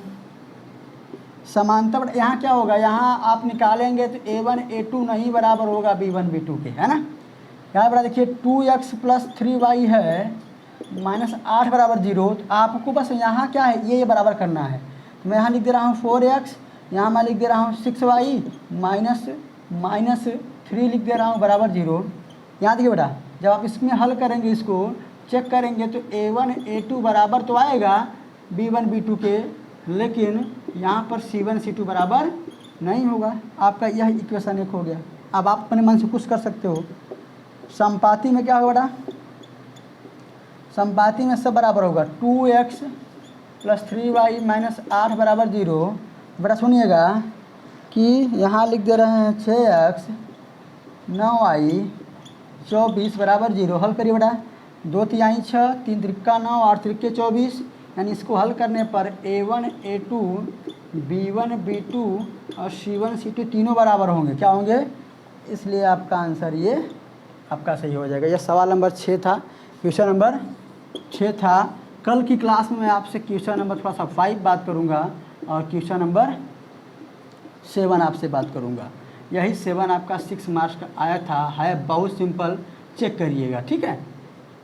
समांतर बेटा यहाँ क्या होगा? यहाँ आप निकालेंगे तो a1 a2 नहीं बराबर होगा b1 b2 के, है ना। यहाँ बेटा देखिए 2x + 3y है -8 = 0। तो आपको बस यहाँ क्या है? ये बराबर करना है। तो मैं यहाँ लिख दे रहा हूँ 4x, यहाँ मैं लिख दे रहा हूँ 6y -3 लिख दे रहा हूँ बराबर 0। यहाँ देखिए बेटा, जब आप इसमें हल करेंगे, इसको चेक करेंगे तो a1 a2 बराबर तो आएगा b1 b2 के, लेकिन यहाँ पर c1 c2 बराबर नहीं होगा। आपका यह इक्वेशन 1 हो गया। अब आप अपने मन से कुछ कर सकते हो। समपाती में क्या होगा बेटा? समपाती में सब बराबर होगा। 2x + 3y - 8 = 0। बेटा सुनिएगा कि यहाँ लिख दे रहे हैं 6x 9y 24 = 0। हल करिए बेटा। 2 तिहाई 6, 3 त्रिका 9, 8 त्रिके 24। यानी इसको हल करने पर a1 a2 B1 B2 और C1 C2 तीनों बराबर होंगे, क्या होंगे, इसलिए आपका आंसर ये आपका सही हो जाएगा। यह सवाल नंबर 6 था, क्वेश्चन नंबर 6 था। कल की क्लास में मैं आपसे क्वेश्चन नंबर थोड़ा सा 5 बात करूँगा और क्वेश्चन नंबर 7 आपसे बात करूँगा। यही 7 आपका 6 मार्क्स का आया था, है बहुत सिंपल, चेक करिएगा, ठीक है।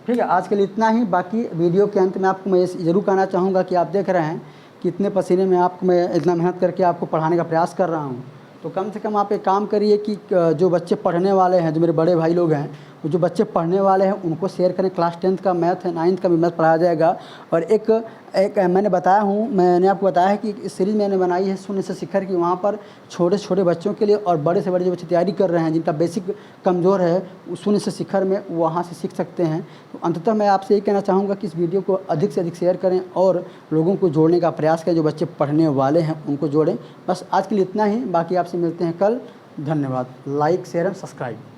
ठीक है, आज के लिए इतना ही। बाकी वीडियो के अंत में आपको मैं ज़रूर कहना चाहूँगा कि आप देख रहे हैं कि इतने पसीने में आपको मैं इतना मेहनत करके आपको पढ़ाने का प्रयास कर रहा हूँ, तो कम से कम आप एक काम करिए कि जो बच्चे पढ़ने वाले हैं, जो मेरे बड़े भाई लोग हैं, वो जो बच्चे पढ़ने वाले हैं उनको शेयर करें। क्लास 10th का मैथ है, 9th का भी मैथ पढ़ाया जाएगा। और एक मैंने आपको बताया है कि इस सीरीज़ मैंने बनाई है शून्य से शिखर की, वहाँ पर छोटे छोटे बच्चों के लिए और बड़े से बड़े जो बच्चे तैयारी कर रहे हैं, जिनका बेसिक कमज़ोर है, वो शून्य से शिखर में वहाँ से सीख सकते हैं। तो अंततः मैं आपसे ये कहना चाहूँगा कि इस वीडियो को अधिक से अधिक शेयर करें और लोगों को जोड़ने का प्रयास करें, जो बच्चे पढ़ने वाले हैं उनको जोड़ें। बस आज के लिए इतना ही, बाकी आपसे मिलते हैं कल। धन्यवाद। Like share and subscribe.